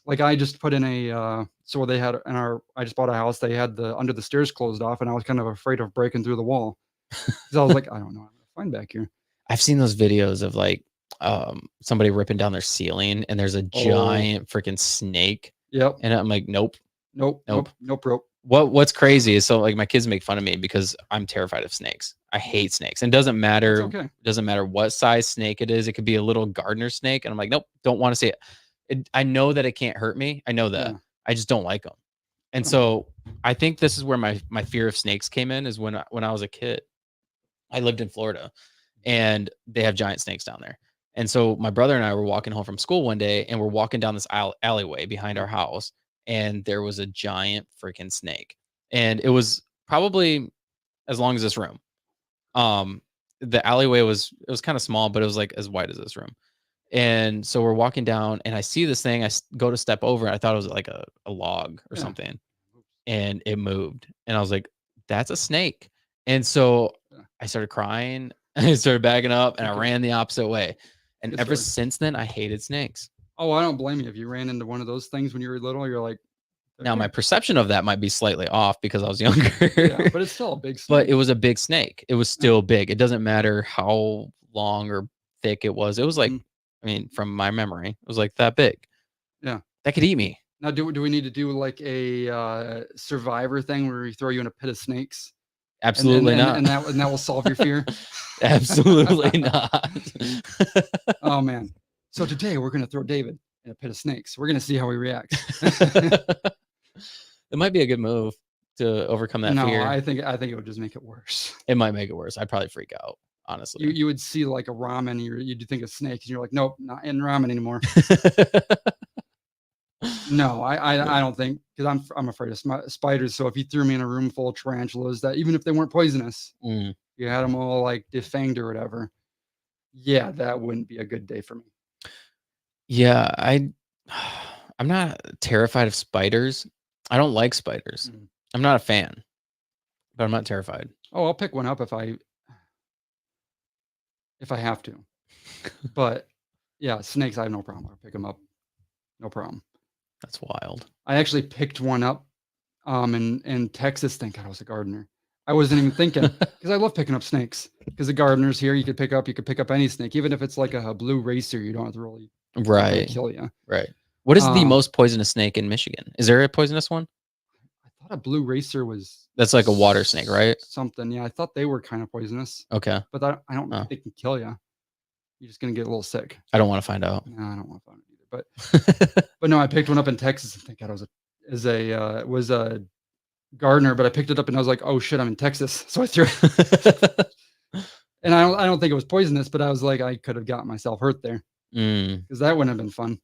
Like I just put in so they had I just bought a house. They had the under the stairs closed off, and I was kind of afraid of breaking through the wall. Because I was like, I don't know what I'm gonna find back here. I've seen those videos of like somebody ripping down their ceiling, and there's a giant freaking snake. Yep. And I'm like, nope. What's crazy is, so like my kids make fun of me because I'm terrified of snakes. I hate snakes. And it doesn't matter. Okay. It doesn't matter what size snake it is. It could be a little gardener snake. And I'm like, nope, don't want to see it. I know that it can't hurt me. I know that. Yeah. I just don't like them. And so I think this is where my fear of snakes came in, is when I was a kid. I lived in Florida, and they have giant snakes down there. And so my brother and I were walking home from school one day, and we're walking down this alleyway behind our house, and there was a giant freaking snake. And it was probably as long as this room. The alleyway was kind of small, but it was like as wide as this room. And so we're walking down, and I see this thing. I go to step over, and I thought it was like a log or something, and it moved. And I was like, that's a snake. And so I started crying. I started backing up, and I ran the opposite way. And ever since then, I hated snakes. Oh, I don't blame you. If you ran into one of those things when you were little, you're like, okay. Now my perception of that might be slightly off because I was younger. Yeah, but it's still a big snake. But it was a big snake. It was still big. It doesn't matter how long or thick it was. It was like, I mean, from my memory, it was like that big. Yeah. That could eat me. Now, do we need to do like a survivor thing where we throw you in a pit of snakes? Absolutely not. And that will solve your fear? Absolutely not. Oh, man. So today we're going to throw David in a pit of snakes. We're going to see how he reacts. It might be a good move to overcome that fear. No, I think it would just make it worse. It might make it worse. I'd probably freak out, honestly. You would see like a ramen, you'd think of snakes, and you're like, nope, not in ramen anymore. No, I don't think, because I'm afraid of spiders. So if you threw me in a room full of tarantulas, that even if they weren't poisonous, you had them all like defanged or whatever, yeah, that wouldn't be a good day for me. Yeah, I'm not terrified of spiders. I don't like spiders. I'm not a fan, but I'm not terrified. Oh, I'll pick one up if I have to. But yeah, snakes, I have no problem. I'll pick them up. No problem. That's wild. I actually picked one up in Texas. Thank God I was a gardener. I wasn't even thinking, because I love picking up snakes. Because the gardeners here, you could pick up any snake, even if it's like a blue racer. You don't have to really kill you. Right. What is the most poisonous snake in Michigan? Is there a poisonous one? I thought a blue racer was. That's like a water snake, right? Something. Yeah, I thought they were kind of poisonous. Okay. But I don't think they can kill you. you're just gonna get a little sick. I don't want to find out. No, I don't want to find it either. But no, I picked one up in Texas. And thank God it was a gardener, but I picked it up and I was like, oh shit, I'm in Texas. So I threw it. And I don't think it was poisonous, but I was like, I could have gotten myself hurt there because that wouldn't have been fun.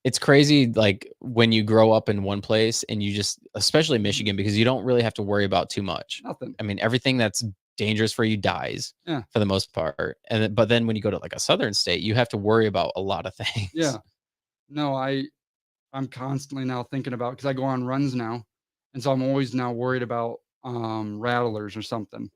It's crazy, like when you grow up in one place and you just, especially Michigan, because you don't really have to worry about too much. Nothing. I mean, everything that's dangerous for you dies for the most part. But then when you go to like a southern state, you have to worry about a lot of things. Yeah. No, I'm constantly now thinking about, because I go on runs now, and so I'm always now worried about rattlers or something.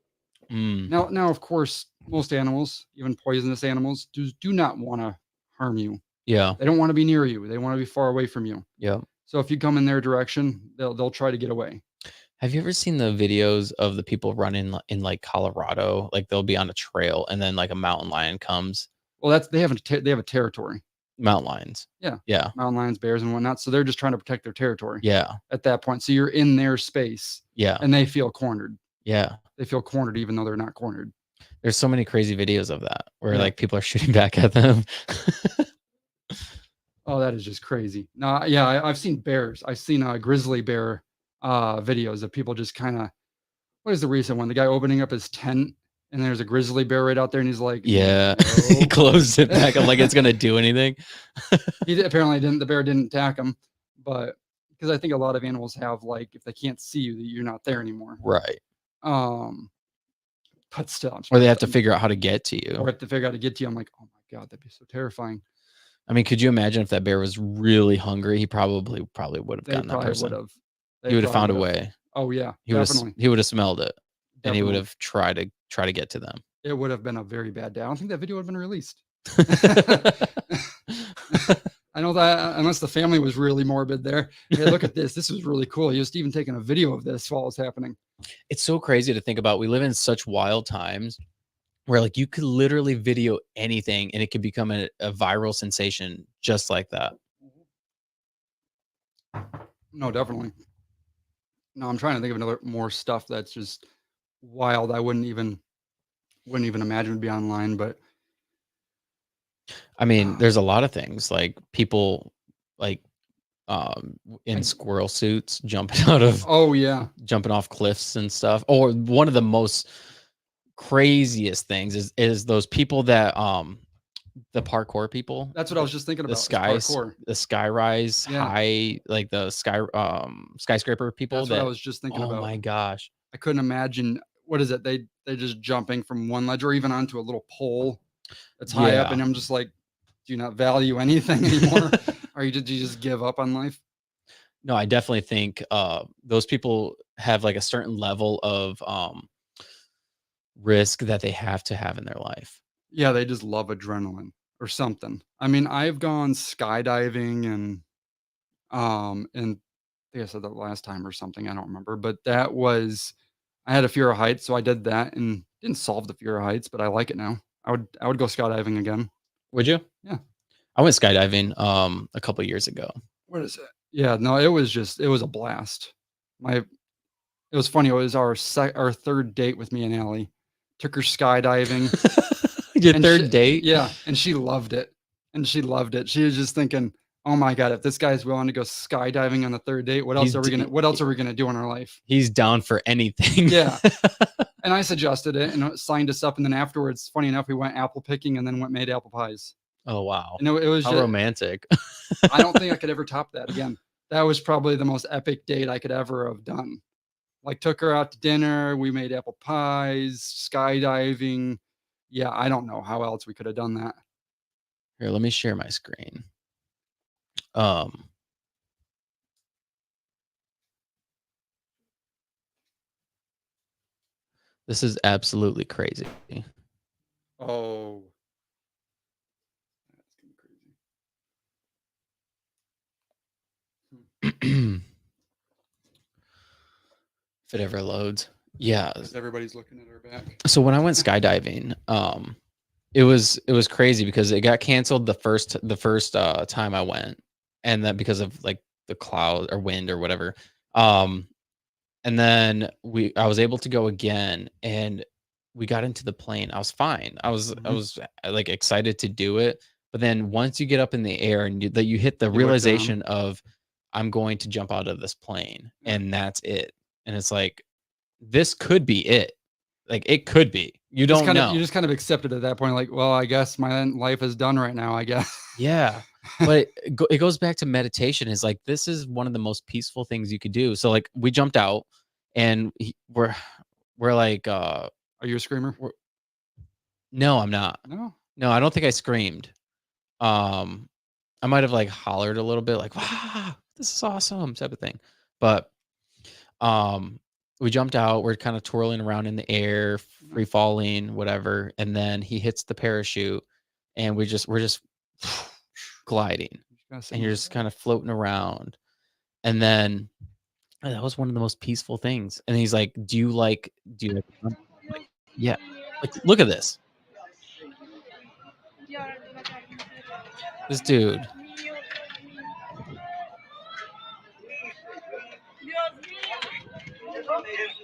Now, of course, most animals, even poisonous animals, do not want to harm you. Yeah. They don't want to be near you. They want to be far away from you. Yeah. So if you come in their direction, they'll try to get away. Have you ever seen the videos of the people running in like Colorado? Like they'll be on a trail and then like a mountain lion comes. Well, they have a territory. Mountain lions. Yeah. Yeah. Mountain lions, bears, and whatnot. So they're just trying to protect their territory. Yeah. At that point, so you're in their space. Yeah. And they feel cornered. Yeah. They feel cornered even though they're not cornered. There's so many crazy videos of that where like people are shooting back at them. Oh, that is just crazy. No, yeah, I've seen bears. I've seen grizzly bear videos of people just kind of. What is the recent one? The guy opening up his tent and there's a grizzly bear right out there, and he's like, yeah, no. He closed it back up like it's gonna do anything. Apparently didn't. The bear didn't attack him, but because I think a lot of animals have, like, if they can't see you, you're not there anymore. Right. But still, or they have to figure out how to get to you. Or have to figure out how to get to you. I'm like, oh my God, that'd be so terrifying. I mean, could you imagine if that bear was really hungry? He probably would have gotten that person. He would have found a way. Oh yeah, he would have smelled it, and he would have tried to get to them. It would have been a very bad day. I don't think that video would have been released. I know that unless the family was really morbid there. Hey, look at this. This was really cool. He was even taking a video of this while it was happening. It's so crazy to think about. We live in such wild times where like you could literally video anything and it could become a viral sensation just like that. No, definitely. No, I'm trying to think of more stuff that's just wild. I wouldn't even imagine would be online, but I mean, there's a lot of things like people like in squirrel suits jumping off cliffs and stuff. Or one of the most craziest things is those people that the parkour people. That's what I was just thinking about. The skyrise high, like the skyscraper people. That's what I was just thinking about. Oh my gosh. I couldn't imagine. What is it? They just jumping from one ledge or even onto a little pole that's high up, and I'm just like, do you not value anything anymore? Or did you just give up on life? No, I definitely think those people have like a certain level of risk that they have to have in their life. Yeah, they just love adrenaline or something. I mean, I've gone skydiving and I think I said that last time or something. I don't remember, but I had a fear of heights, so I did that and didn't solve the fear of heights, but I like it now. I would go skydiving again. Would you? Yeah. I went skydiving a couple of years ago. What is it? Yeah, no, it was a blast. It was funny. It was our third date with me and Allie. Took her skydiving. Your third date? Yeah, and she loved it. She was just thinking, "Oh my God, if this guy's willing to go skydiving on the third date, what else are we gonna do in our life?" He's down for anything. Yeah. And I suggested it and signed us up. And then afterwards, funny enough, we went apple picking and then made apple pies. Oh wow! And it was how romantic. I don't think I could ever top that again. That was probably the most epic date I could ever have done. Like, took her out to dinner. We made apple pies, skydiving. Yeah, I don't know how else we could have done that. Here, let me share my screen. This is absolutely crazy. Oh. If it ever loads. Yeah. Everybody's looking at our back. So when I went skydiving, it was crazy because it got canceled the first time I went, and that because of like the cloud or wind or whatever. And then I was able to go again, and we got into the plane. I was fine. I was like excited to do it. But then once you get up in the air and you hit the You look down. realization of I'm going to jump out of this plane Yeah. and that's it. And it's like, this could be it. Like it could be. You don't know. You just kind of accepted at that point, like, well, I guess my life is done right now, I guess. Yeah. But it goes back to meditation. Is like, this is one of the most peaceful things you could do. So like we jumped out and we're like, Are you a screamer? no, I'm not. No. No, I don't think I screamed. I might have like hollered a little bit, like, wow, this is awesome, type of thing. But we jumped out, we're kind of twirling around in the air, free falling, whatever. And then he hits the parachute and we're just gliding. And you're just kind of floating around. And then that was one of the most peaceful things. And he's like, do you like like, yeah. Like, look at this. This dude.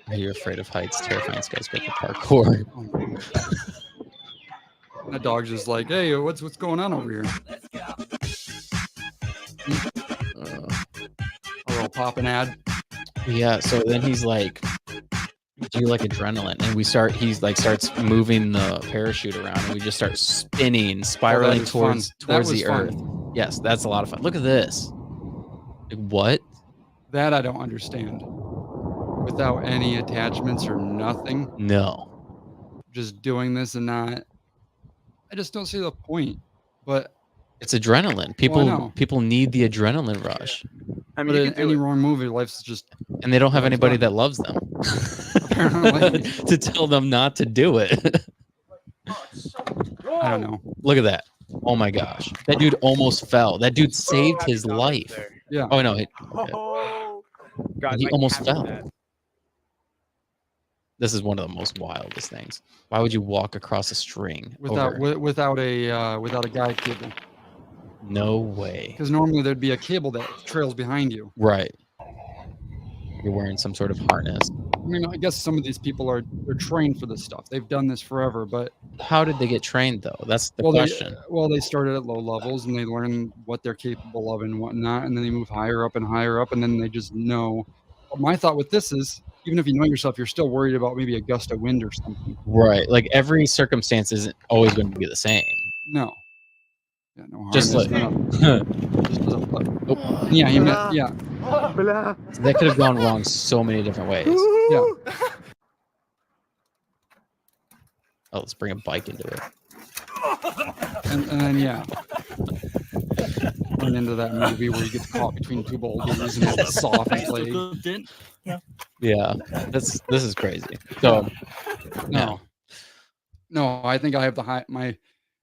Are you afraid of heights? Terrifying skyscraper parkour. The dog's just like, hey, what's going on over here? A little popping ad. Yeah, so then he's like, do you like adrenaline? And he's like starts moving the parachute around and we just start spinning, spiraling towards the earth. Yes, that's a lot of fun. Look at this. Like, what? That I don't understand. Without any attachments or nothing. No. Just doing this and not. I just don't see the point. But it's adrenaline. People need the adrenaline rush. I mean, but in any wrong movie, life's just. And they don't have anybody that loves them. Apparently. To tell them not to do it. I don't know. Look at that. Oh my gosh. That dude almost fell. That dude saved his life. Yeah. Oh no. God, he almost fell. This is one of the most wildest things. Why would you walk across a string without a guide cable? No way. Because normally there'd be a cable that trails behind you. Right. You're wearing some sort of harness. I mean, I guess some of these people they're trained for this stuff. They've done this forever, but how did they get trained though? That's the question. They started at low levels and they learn what they're capable of and whatnot, and then they move higher up, and then they just know. But my thought with this is, even if you know yourself, you're still worried about maybe a gust of wind or something. Right. Like every circumstance isn't always going to be the same. No. Yeah, no. Just like. Oh. Yeah. Yeah. That could have gone wrong so many different ways. Yeah. Oh, let's bring a bike into it. And then yeah. Run into that movie where you get caught between two boulders and it's soft play. Yeah, this is crazy. So no, I think I have my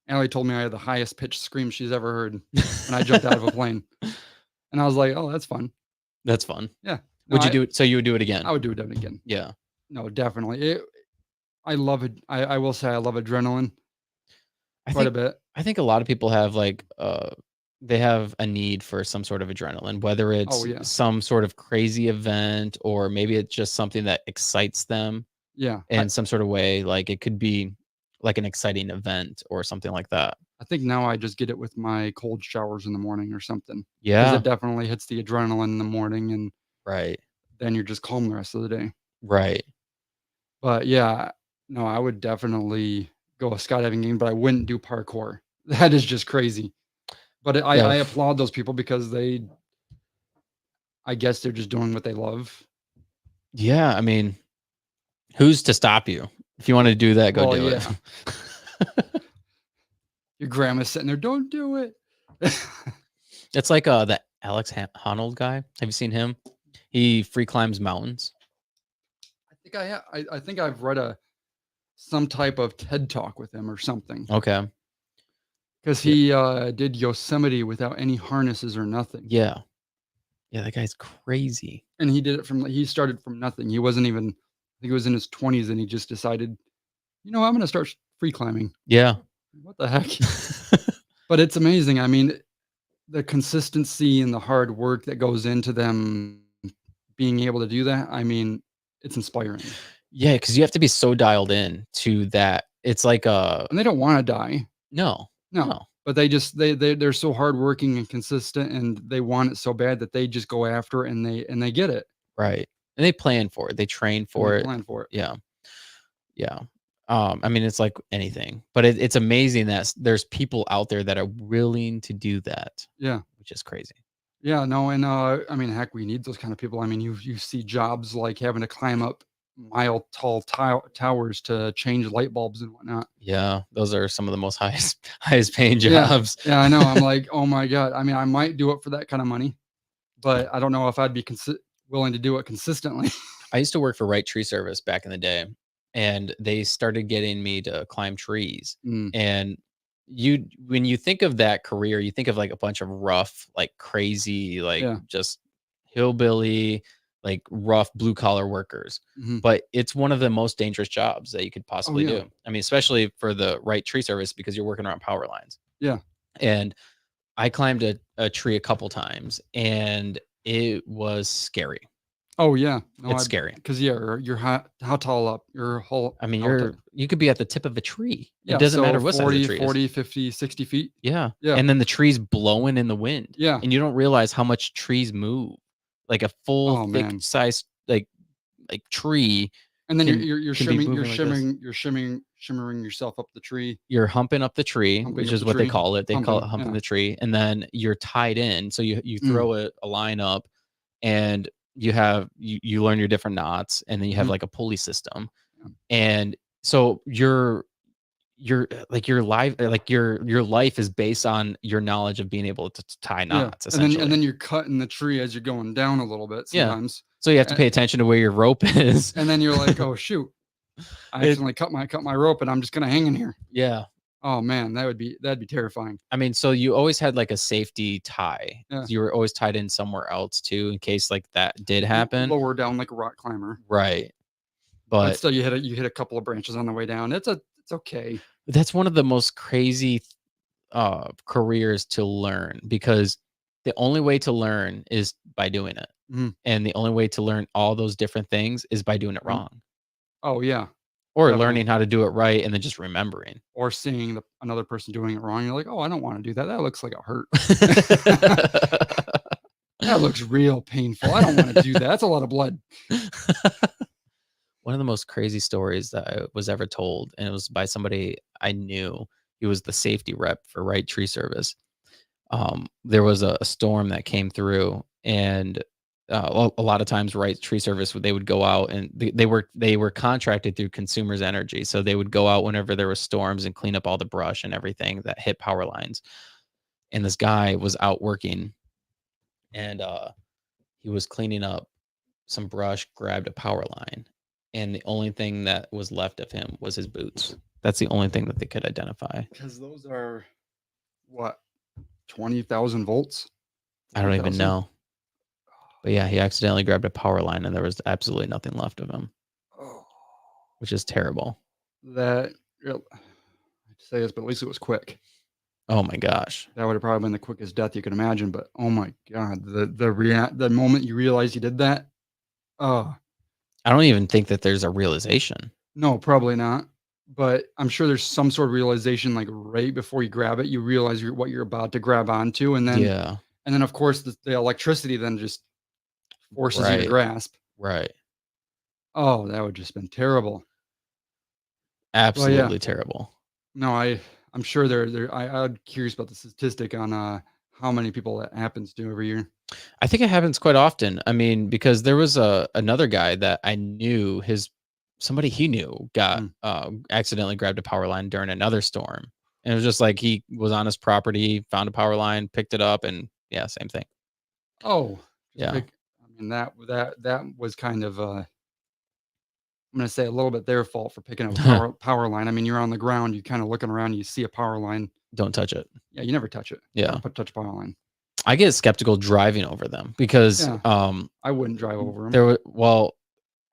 Allie told me I had the highest pitched scream she's ever heard when I jumped out of a plane, and I was like, oh, that's fun. That's fun. Yeah. No, would you do it? So you would do it again? I would do it again. Yeah. No, definitely. I love it. I will say I love adrenaline quite a bit. I think a lot of people have like they have a need for some sort of adrenaline, whether it's some sort of crazy event or maybe it's just something that excites them. Yeah. In some sort of way. Like it could be like an exciting event or something like that. I think now I just get it with my cold showers in the morning or something. Yeah. Because it definitely hits the adrenaline in the morning and right. Then you're just calm the rest of the day. Right. But yeah, no, I would definitely go a skydiving game, but I wouldn't do parkour. That is just crazy. But I applaud those people because I guess they're just doing what they love. Yeah, I mean, who's to stop you? If you want to do that, go do it. Your grandma's sitting there, don't do it. It's like the Alex Honnold guy. Have you seen him? He free climbs mountains. I think I've read some type of TED talk with him or something. Okay. Because he did Yosemite without any harnesses or nothing. Yeah. Yeah, that guy's crazy. And he started from nothing. He wasn't even, I think he was in his 20s and he just decided, I'm going to start free climbing. Yeah. What the heck? But it's amazing. I mean, the consistency and the hard work that goes into them being able to do that. I mean, it's inspiring. Yeah, because you have to be so dialed in to that. It's like And they don't want to die. no, No. no, But they're so hardworking and consistent, and they want it so bad that they just go after it, and they get it, right. And they plan for it. They train and they for it. plan for it. Yeah, yeah. I mean, it's like anything, but it's amazing that there's people out there that are willing to do that, Yeah. which is crazy. Yeah, no, and, I mean, heck, we need those kind of people. I mean, you see jobs like having to climb up mile tall towers to change light bulbs and whatnot. Yeah, those are some of the most highest paying Yeah. jobs. Yeah, I know. I'm like, "Oh my god." I mean, I might do it for that kind of money, but I don't know if I'd be willing to do it consistently. I used to work for Right Tree Service back in the day, and they started getting me to climb trees. Mm, And when you think of that career, you think of like a bunch of rough, like crazy, like yeah. just hillbilly, like rough blue collar workers. Mhm. But it's one of the most dangerous jobs that you could Oh, possibly yeah. do. I mean, especially for the Right Tree Service because you're working around power lines. Yeah. And I climbed a tree a couple times and it was scary. Oh, yeah. No, It's I scary. because yeah, you're how tall up? You're whole I mean, how t you could be at the tip of a tree. It yeah, doesn't so matter what size the 40, tree is. 40, 50, 60 feet. Yeah. Yeah. And then the tree's blowing in the wind. Yeah. And you don't realize how much trees move. Like a full Oh, thick man. size like tree And then can you're can be shimming moving like this. shimmering yourself up the tree, You're humping up the tree, humping which up is the what they tree, call it. They call it humping, humping yeah. the tree. And then you're tied in. So you Mm, throw a line up and you learn your different knots and then you have mhm, like a pulley system. yeah. And so like your life is based on your knowledge of being able to tie Yeah, knots and essentially. then you're cutting the tree as you're going down a little bit Yeah. sometimes, So you have to a pay attention to where your rope is. and then you're like, "Oh, shoot. I It accidentally cut my rope, and I'm just gonna hang in here." yeah. Oh, man, that'd be terrifying. I mean, so you always had like a safety tie. Yeah. You were always tied in somewhere else too in case like that did L happen. lower down like a rock climber, Right. but But still you hit a couple of branches on the way down. It's okay. that's one of the most crazy careers to learn because the only way to learn is by doing it. Mhm, And the only way to learn all those different things is by doing it mhm. wrong Oh, yeah, or definitely. learning how to do it right and then just remembering. Or seeing another person doing it wrong, you're like, "Oh, I don't wanna do that. That looks like it hurt. That looks real painful. I don't wanna do that. That's a lot of blood." One of the most crazy stories that I was ever told, and it was by somebody I knew. He was the safety rep for Right Tree Service. There was a storm that came through, and a lot of times, Right Tree Service they would go out and they were contracted through Consumers Energy, so they would go out whenever there were storms and clean up all the brush and everything that hit power lines. And this guy was out working, and he was cleaning up some brush, grabbed a power line, and the only thing that was left of him was his boots. That's the only thing that they could identify. Because those are what, 20,000 volts? I don't even 30,000? know. But yeah, he accidentally grabbed a power line and there was absolutely nothing left of him, Oh, which is terrible. that I hate to say this, but at least it was quick. Oh my gosh. That would have probably been the quickest death you could imagine, but oh my god, the moment you realize you did that, oh, I don't even think that there's a realization. no, probably not. But I'm sure there's some sort of realization, like, right before you grab it, you realize what you're about to grab onto, Yeah. and then, of course, the electricity then just forces you to Right. grasp. Right. Oh, that would just been terrible. Well, yeah. Absolutely terrible. No, I'm sure I'm curious about the statistic on, how many people that happens to every year. I think it happens quite often. I mean, because there was another guy that I knew somebody he knew got Mm. accidentally grabbed a power line during another storm. And it was just like he was on his property, found a power line, picked it up, and yeah, same thing. Oh, just Yeah. I mean, that was kind of, I'm gonna say a little bit their fault for picking up a power line. I mean, you're on the ground, you're kinda looking around, you see a power line. Don't touch it. Yeah, you never touch it. Yeah. Never touch a power line. I get skeptical driving over them because Yeah, I wouldn't drive over them.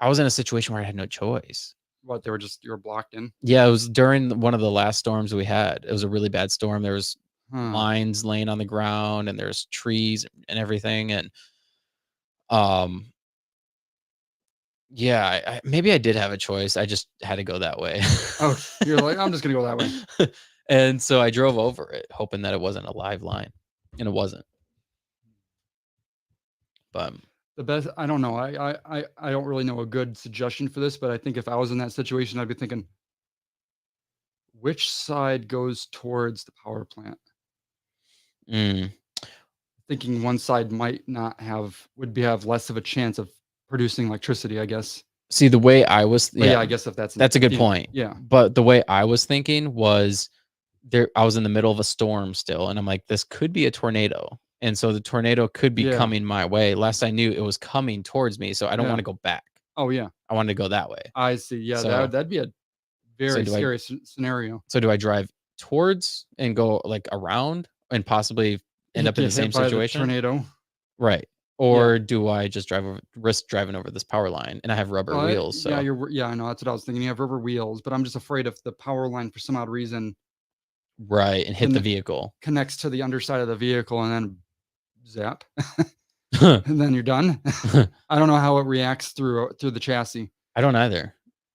I was in a situation where I had no choice. What, you were blocked in? Yeah, it was during one of the last storms we had. It was a really bad storm. There was Huh. lines laying on the ground and there's trees and everything. And um Yeah, maybe I did have a choice. I just had to go that way. Oh, you're like, I'm just gonna go that way. And so I drove over it, hoping that it wasn't a live line, and it wasn't. But The best, I don't know. I don't really know a good suggestion for this, but I think if I was in that situation, I'd be thinking, which side goes towards the power plant? mm, Thinking one side might not have less of a chance of producing electricity, I guess. see, the way I was, But yeah, I guess if that's that's a good point. Yeah. But the way I was thinking was I was in the middle of a storm still, and I'm like, this could be a tornado. And so the tornado could be Yeah. coming my way. Last I knew, it was coming towards me. So I don't Yeah. want to go back. Oh yeah, I wanted to go that way. I see. Yeah, So- that'd be a very do I- scary scenario. So do I drive towards and go like around and possibly end up in Get the same hit by situation? tornado. Right. Or do I just risk driving over this power line? And I have rubber Well, wheels. So yeah, I know that's what I was thinking. You have rubber wheels, but I'm just afraid if the power line for some odd reason right, and hit And the the- vehicle. connects to the underside of the vehicle and then zap, I and then you're done. I don't know how it reacts through the chassis. don't either.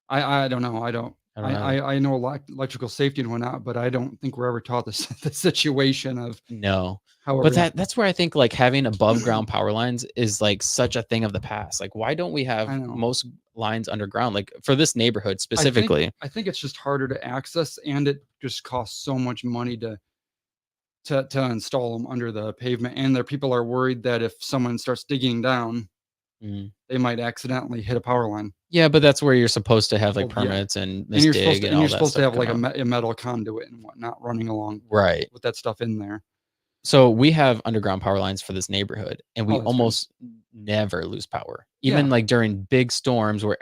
I don't know. I don't. I don't either. I know electrical safety and whatnot, but I don't think we're ever taught this the situation of No. how. But that's where I think like having above ground power lines is like such a thing of the past. Like, why don't we have I know. most lines underground? Like for this neighborhood specifically. I think it's just harder to access, and it just costs so much money to install them under the pavement. And people are worried that if someone starts digging down, Mm. they might accidentally hit a power line. Yeah, but that's where you're supposed to have like Well, yeah. permits and And you're dig supposed to, and and all you're that supposed to stuff have like come out. a metal conduit and whatnot running along Right. with that stuff in there. So we have underground power lines for this neighborhood, and we Oh, that's good. almost never lose power. Even Yeah. like during big storms where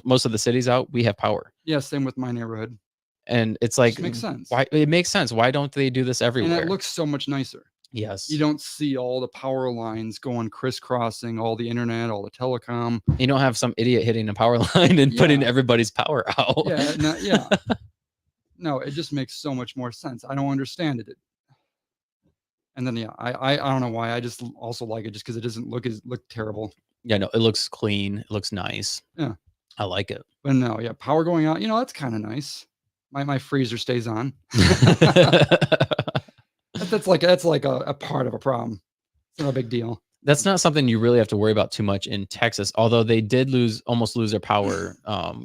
most of the city's out, we have power. Yeah, same with my neighborhood. And it's Just like, makes sense. why it makes sense. Why don't they do this And everywhere? it looks so much nicer. Yes. You don't see all the power lines going crisscrossing, all the internet, all the telecom. You don't have some idiot hitting a power line and putting Yeah. everybody's power out. Yeah. No, it just makes so much more sense. I don't understand it. And then I don't know why. I just also like it just because it doesn't look terrible. Yeah, no, it looks clean. It looks nice. Yeah. I like it. But no, yeah, power going out, that's kind of nice. My freezer stays on. That's like a part of a problem. It's not a big deal. That's not something you really have to worry about too much in Texas, although they did almost lose their power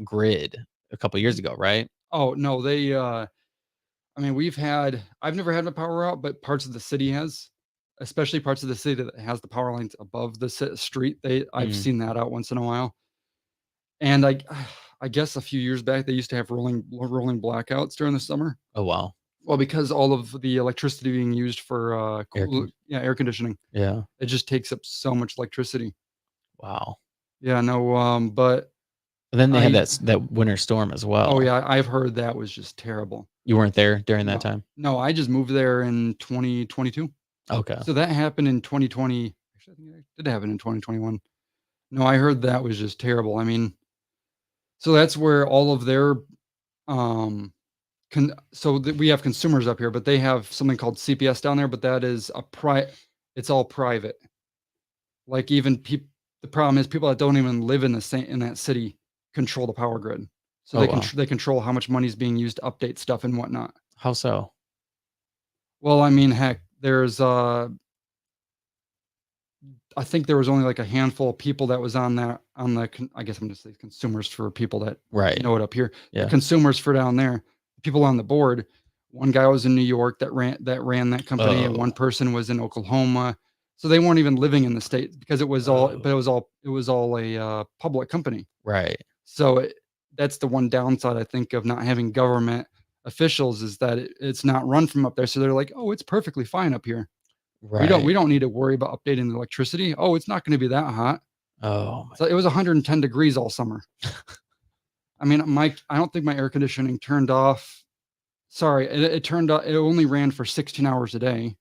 grid a couple years ago, right? Oh no, I mean, I've never had my power out, but parts of the city has, especially parts of the city that has the power lines above the street. I've seen that out once in a while. And I guess a few years back, they used to have rolling blackouts during the summer. Oh wow. Well, because all of the electricity being used for air conditioning, Yeah. it just takes up so much electricity. Wow. Yeah, no, but And then they had that winter storm as well. oh yeah, I've heard that was just terrible. You weren't there during that time? No, I just moved there in 2022. Okay. So that happened in 2020. Actually, I think it did happen in 2021. No, I heard that was just terrible. I mean, so that's where all of their we have consumers up here, but they have something called CPS down there, but that is it's all private. Like even the problem is people that don't even live in that city control the power grid. So they control how much money is being used to update stuff and whatnot. How so? Well, I mean, heck, there's I think there was only like a handful of people that was on the I guess I'm just saying consumers for people that know it up here. Yeah. The consumers for down there, people on the board. One guy was in New York that ran that company, and one person was in Oklahoma. So they weren't even living in the state because it was all a public company. Right. So that's the one downside I think of not having government officials is that it's not run from up there. So they're like, oh, it's perfectly fine up here. Right. We don't need to worry about updating the electricity. Oh, it's not going to be that hot. Oh. So it was 110 degrees all summer. I mean, I don't think my air conditioning turned off. Sorry, it turned off. It only ran for 16 hours a day.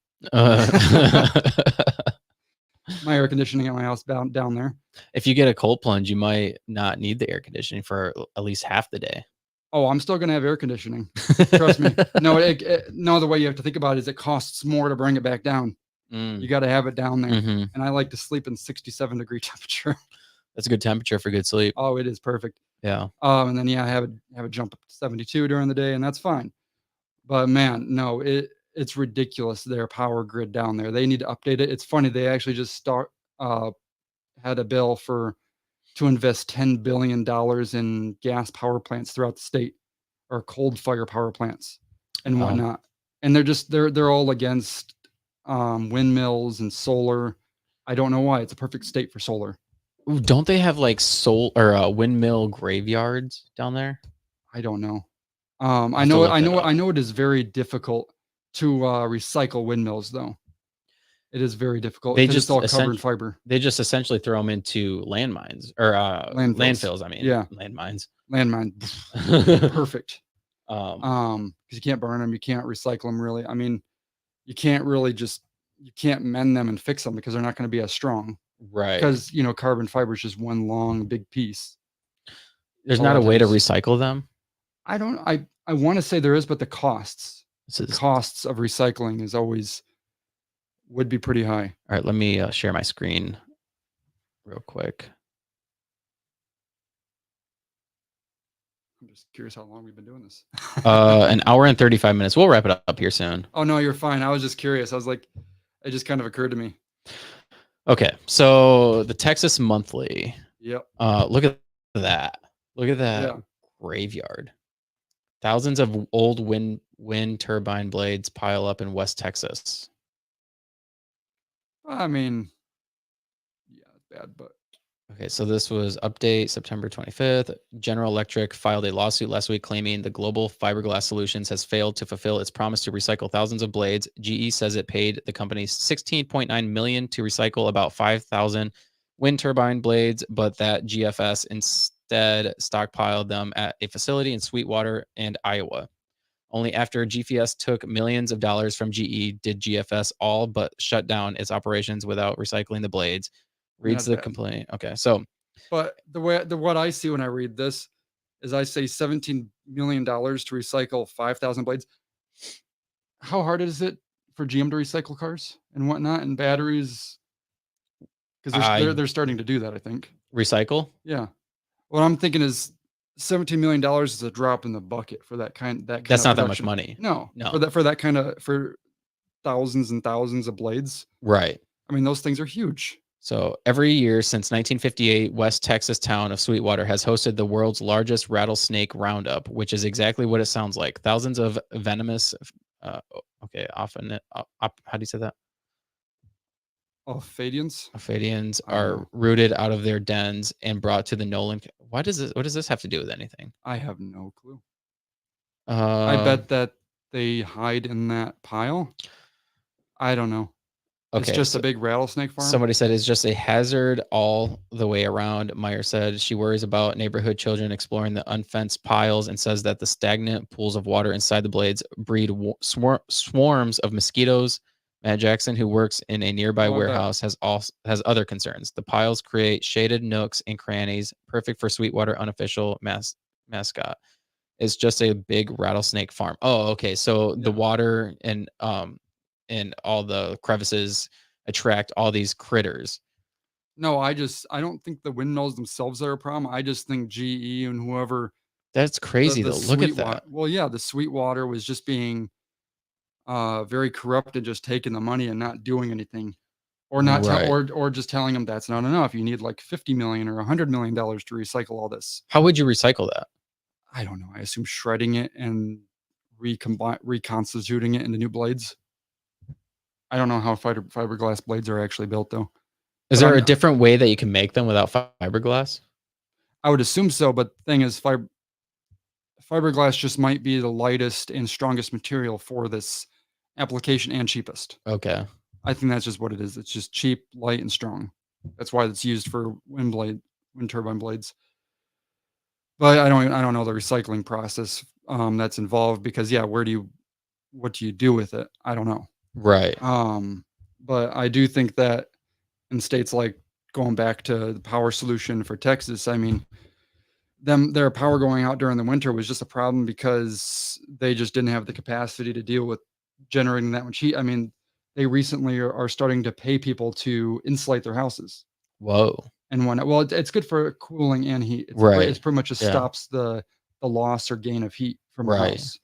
My air conditioning at my house down there. If you get a cold plunge, you might not need the air conditioning for at least half the day. Oh, I'm still going to have air conditioning. Trust me. No, no, the way you have to think about it is it costs more to bring it back down. You got to have it down there. Mm-hmm. And I like to sleep in 67 degree temperature. That's a good temperature for good sleep. Oh, it is perfect. Yeah. And then I have it jump up to 72 during the day, and that's fine. But man, no, it's ridiculous their power grid down there. They need to update it. It's funny, they actually just uh had a bill to invest $10 billion in gas power plants throughout the state, or cold fire power plants and Wow. whatnot. And they're all against windmills and solar. I don't know why. It's a perfect state for solar. Ooh, don't they have like windmill graveyards down there? I don't know. have I to know look I that know up. I know it is very difficult to recycle windmills, though. It is very difficult They because it's just all covered in fiber. They just essentially throw them into landmines or landfills. I mean, Yeah, landmines. landmine, perfect. Um, Because you can't burn them, you can't recycle them really. I mean, you can't really you can't mend them and fix them because they're not going to be as strong. right. Because carbon fiber is just one long big piece. There's A not lot a of way to times. recycle them. I don't. I want to say there is, but the costs This is, costs of recycling is always would be pretty high. all right, let me share my screen real quick. I'm just curious how long we've been doing this. An hour and 35 minutes. We'll wrap it up here soon. Oh no, you're fine. I was just curious. I was like, it just kind of occurred to me. Okay, so the Texas Monthly. Yep. Look at that. Look at that Yeah. graveyard. Thousands of old wind turbine blades pile up in West Texas. I mean, yeah, it's bad, but Okay, so this was update September 25th. General Electric filed a lawsuit last week claiming the global fiberglass solutions has failed to fulfill its promise to recycle thousands of blades. GE says it paid the company $16.9 million to recycle about 5,000 wind turbine blades, but that GFS instead stockpiled them at a facility in Sweetwater and Iowa. Only after GFS took millions of dollars from GE did GFS all but shut down its operations without recycling the blades. Reads that's the bad. complaint. Okay, so But what I see when I read this is I say $17 million to recycle 5,000 blades. How hard is it for GM to recycle cars and whatnot and batteries? Because they're starting to do that, I think. recycle. Yeah. What I'm thinking is $17 million is a drop in the bucket for that kind That's of not that much production. money. No, No. for that kind of for thousands and thousands of blades. Right. I mean, those things are huge. So every year since 1958, West Texas town of Sweetwater has hosted the world's largest rattlesnake roundup, which is exactly what it sounds like. Thousands of venomous, often, how do you say that? Ophadians? Ophadians I don't are know. rooted out of their dens and brought to the Nolan. What does this have to do with anything? I have no clue. I bet that they hide in that pile. I don't know. It's Okay, just so a big rattlesnake farm. somebody said it's just a hazard all the way around. Meyer said she worries about neighborhood children exploring the unfenced piles and says that the stagnant pools of water inside the blades breed swarms of mosquitoes. Matt Jackson, who works in a nearby Oh, I bet. warehouse, has other concerns. The piles create shaded nooks and crannies, perfect for Sweetwater unofficial mascot. It's just a big rattlesnake farm. Oh, okay. So the Yeah. water and all the crevices attract all these critters. No, I don't think the windmills themselves are a problem. I just think GE and whoever That's crazy the though. Look at that. Well, yeah, the Sweetwater was just being very corrupt and just taking the money and not doing anything. Or not Right. or just telling them that's not enough. You need like 50 million or $100 million to recycle all this. How would you recycle that? I don't know. I assume shredding it and reconstituting it into new blades. I don't know how fiberglass blades are actually built though. Is But there I'm- a different way that you can make them without fiberglass? I would assume so, but the thing is, fiberglass just might be the lightest and strongest material for this application and cheapest. Okay. I think that's just what it is. It's just cheap, light, and strong. That's why it's used for wind turbine blades. But I don't know the recycling process that's involved because what do you do with it? I don't know. Right. But I do think that in states like going back to the power solution for Texas, I mean, their power going out during the winter was just a problem because they just didn't have the capacity to deal with generating that much heat. I mean, they recently are starting to pay people to insulate their houses. Whoa. and whatnot. Well, it's good for cooling and heat. Right. It's pretty much just Yeah. stops the loss or gain of heat from a Right. house.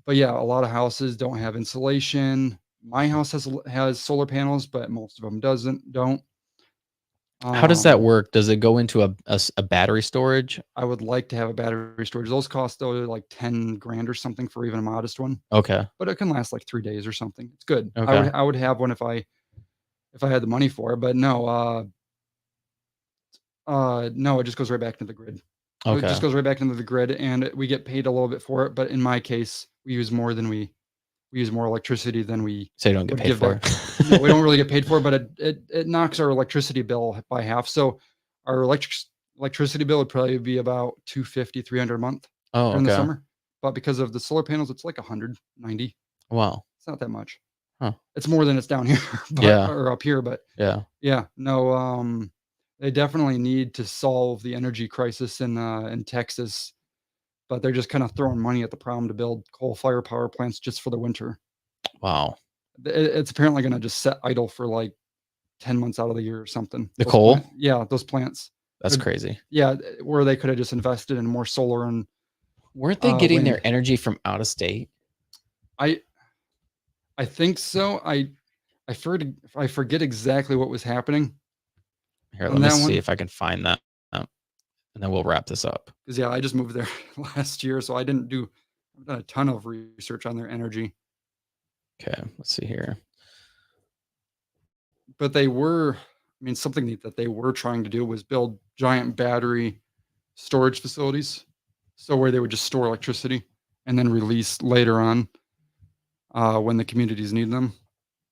But yeah, a lot of houses don't have insulation. My house has solar panels, but most of them don't. How does that Um, work? Does it go into a battery storage? I would like to have a battery storage. Those cost though like 10 grand or something for even a modest one, Okay. but it can last like 3 days or something. It's good. Okay. I would have one if I had the money for it, but no, it just goes right back into the grid. It Okay. just goes right back into the grid, and we get paid a little bit for it. But in my case, we use more electricity than we So you don't get would paid give for back. it. No, we don't really get paid for it, but it knocks our electricity bill by half. So our electricity bill would probably be about 250, 300 a month Oh, during the okay. summer. But because of the solar panels, it's like 190. Wow. It's not that much. Huh. It's more than it's down here, Yeah. or up here. But Yeah. yeah, no, they definitely need to solve the energy crisis in Texas, but they're just kind of throwing money at the problem to build coal-fired power plants just for the winter. Wow. It's apparently going to just sit idle for like 10 months out of the year or something. The coal? Yeah, those plants. That's Would- crazy. Yeah, where they could have just invested in more solar and Weren't they getting wind. their energy from out of state? I think so. I forget exactly what was happening. Here, On let me that see one? if I can find that, and then we'll wrap this up. Because yeah, I just moved there last year, so I've done a ton of research on their energy. Okay, let's see here. But something that they were trying to do was build giant battery storage facilities, so where they would just store electricity and then release later on when the communities need them,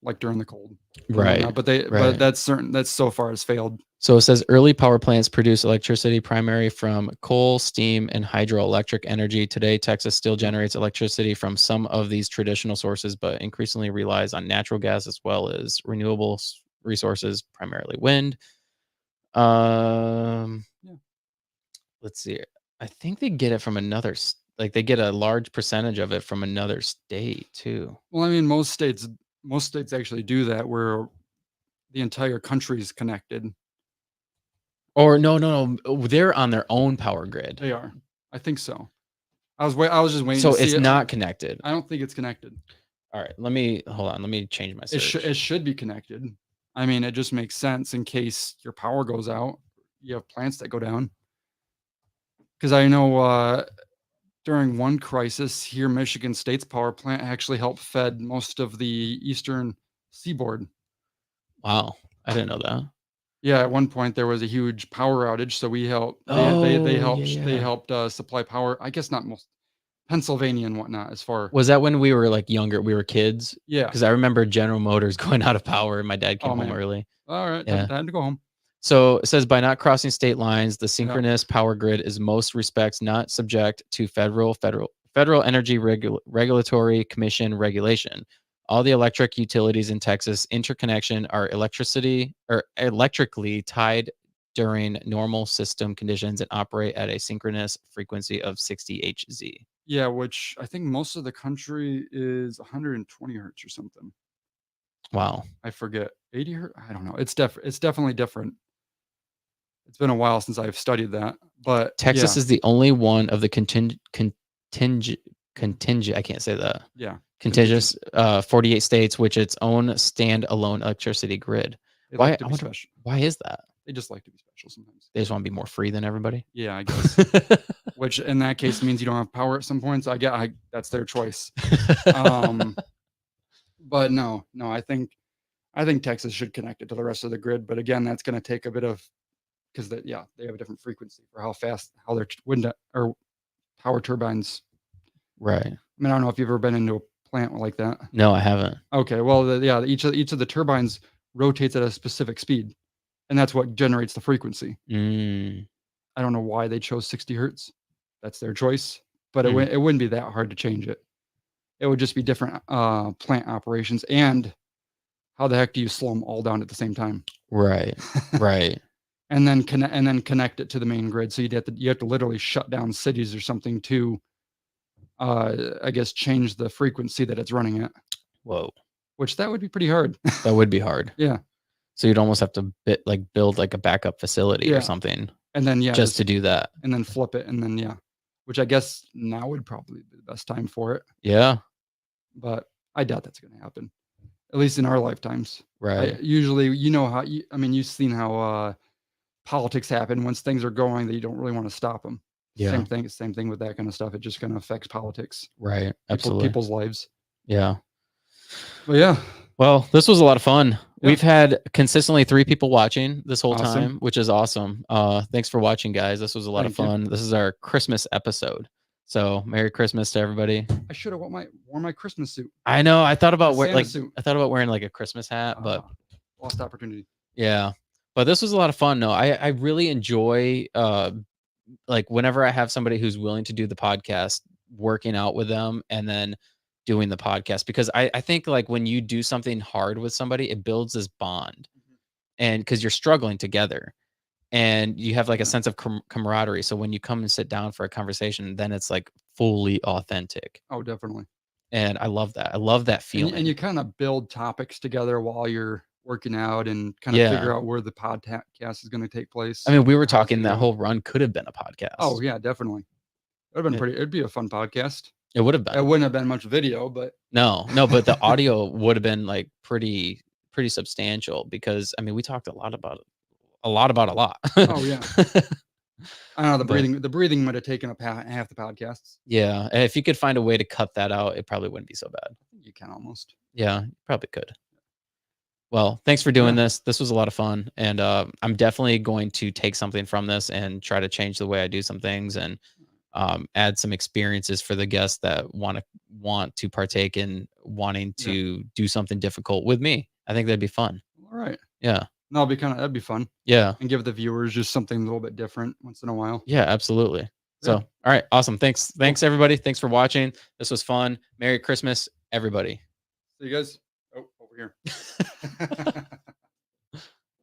like during the cold. and Right. whatnot. But Right. that's so far has failed. So it says early power plants produce electricity primarily from coal, steam, and hydroelectric energy. Today, Texas still generates electricity from some of these traditional sources, but increasingly relies on natural gas as well as renewable resources, primarily wind. Yeah. Let's see. I think they get it from they get a large percentage of it from another state too. Well, I mean, most states actually do that, where the entire country is connected. Or no, they're on their own power grid. They are. I think so. I was just waiting So to see it's it. not connected. I don't think it's connected. All right, hold on. Let me change my search. It should be connected. I mean, it just makes sense in case your power goes out. You have plants that go down. Because I know during one crisis here, Michigan State's power plant actually helped fed most of the eastern seaboard. Wow, I didn't know that. Yeah, at one point there was a huge power outage, so we helped. They helped supply power. I guess not most Pennsylvania and whatnot. As far Was that when we were like younger? We were kids. yeah. Because I remember General Motors going out of power, and my dad came Oh, home man. early. All right, Yeah. I had to go home. So it says by not crossing state lines, the synchronous power grid is most respects not subject to federal energy regulatory commission regulation. All the electric utilities in Texas interconnection are electrically tied during normal system conditions and operate at a synchronous frequency of 60 Hz. Yeah, which I think most of the country is 120 hertz or something. Wow. I forget. 80 hertz? I don't know. It's definitely different. It's been a while since I've studied that, but Texas yeah. is the only one of the contingent. I can't say that. Yeah. Contiguous 48 states, which its own standalone electricity grid. They Why? like to be special. Why is that? They just like to be special sometimes. They just want to be more free than everybody. Yeah, I guess. Which in that case means you don't have power at some points. That's their choice. But no, I think Texas should connect it to the rest of the grid. But again, that's going to take a bit of because they have a different frequency for how their wind or power turbines. Right. I mean, I don't know if you've ever been into a plant like that. No, I haven't. Okay, well, each of the turbines rotates at a specific speed, and that's what generates the frequency. I don't know why they chose 60 hertz. That's their choice, but it wouldn't be that hard to change it. It would just be different plant operations, and how the heck do you slow them all down at the same time? Right. Right. and then connect it to the main grid. So you have to literally shut down cities or something to, I guess, change the frequency that it's running at. Whoa. Which that would be pretty hard. That would be hard. Yeah. So you'd almost have to build like a backup facility Yeah. or something And then just to do that. and then flip it, and then which I guess now would probably be the best time for it. Yeah. But I doubt that's going to happen, at least in our lifetimes. Right. Usually, I mean, you've seen how politics happen. Once things are going, that you don't really want to stop them. Yeah. Same thing with that kind of stuff. It just kind of affects politics. Right. Absolutely. People's lives. Yeah. But yeah. Well, this was a lot of fun. Yeah. We've had consistently 3 people watching this whole Awesome. time, which is awesome. Thanks for watching, guys. This was a lot of fun. This is our Christmas episode. So Merry Christmas to everybody. I should have worn my Christmas suit. I know. I thought about wearing like a Christmas hat, but lost opportunity. Yeah. But this was a lot of fun. No, I really enjoy like whenever I have somebody who's willing to do the podcast, working out with them and then doing the podcast, because I think like when you do something hard with somebody, it builds this bond. And because you're struggling together and you have like a sense of camaraderie. So when you come and sit down for a conversation, then it's like fully authentic. Oh, definitely. And I love that. I love that feeling. And you kind of build topics together while you're working out and kind of figure out where the podcast is going to take place. I mean, we were talking that whole run could have been a podcast. Oh yeah, definitely. It would have been it'd be a fun podcast. It would have been. It wouldn't have been much video, but no, but the audio would have been like pretty substantial, because I mean, we talked a lot about a lot. Oh yeah. I don't know, the breathing might have taken up half the podcasts. Yeah. And if you could find a way to cut that out, it probably wouldn't be so bad. You can almost. Yeah, you probably could. Well, thanks for doing this. This was a lot of fun. And I'm definitely going to take something from this and try to change the way I do some things, and add some experiences for the guests that want to partake in wanting to do something difficult with me. I think that'd be fun. All right. Yeah. No, that'd be fun. Yeah. And give the viewers just something a little bit different once in a while. Yeah, absolutely. So, all right. Awesome. Thanks, everybody. Thanks for watching. This was fun. Merry Christmas, everybody. See you guys. Oh, over here.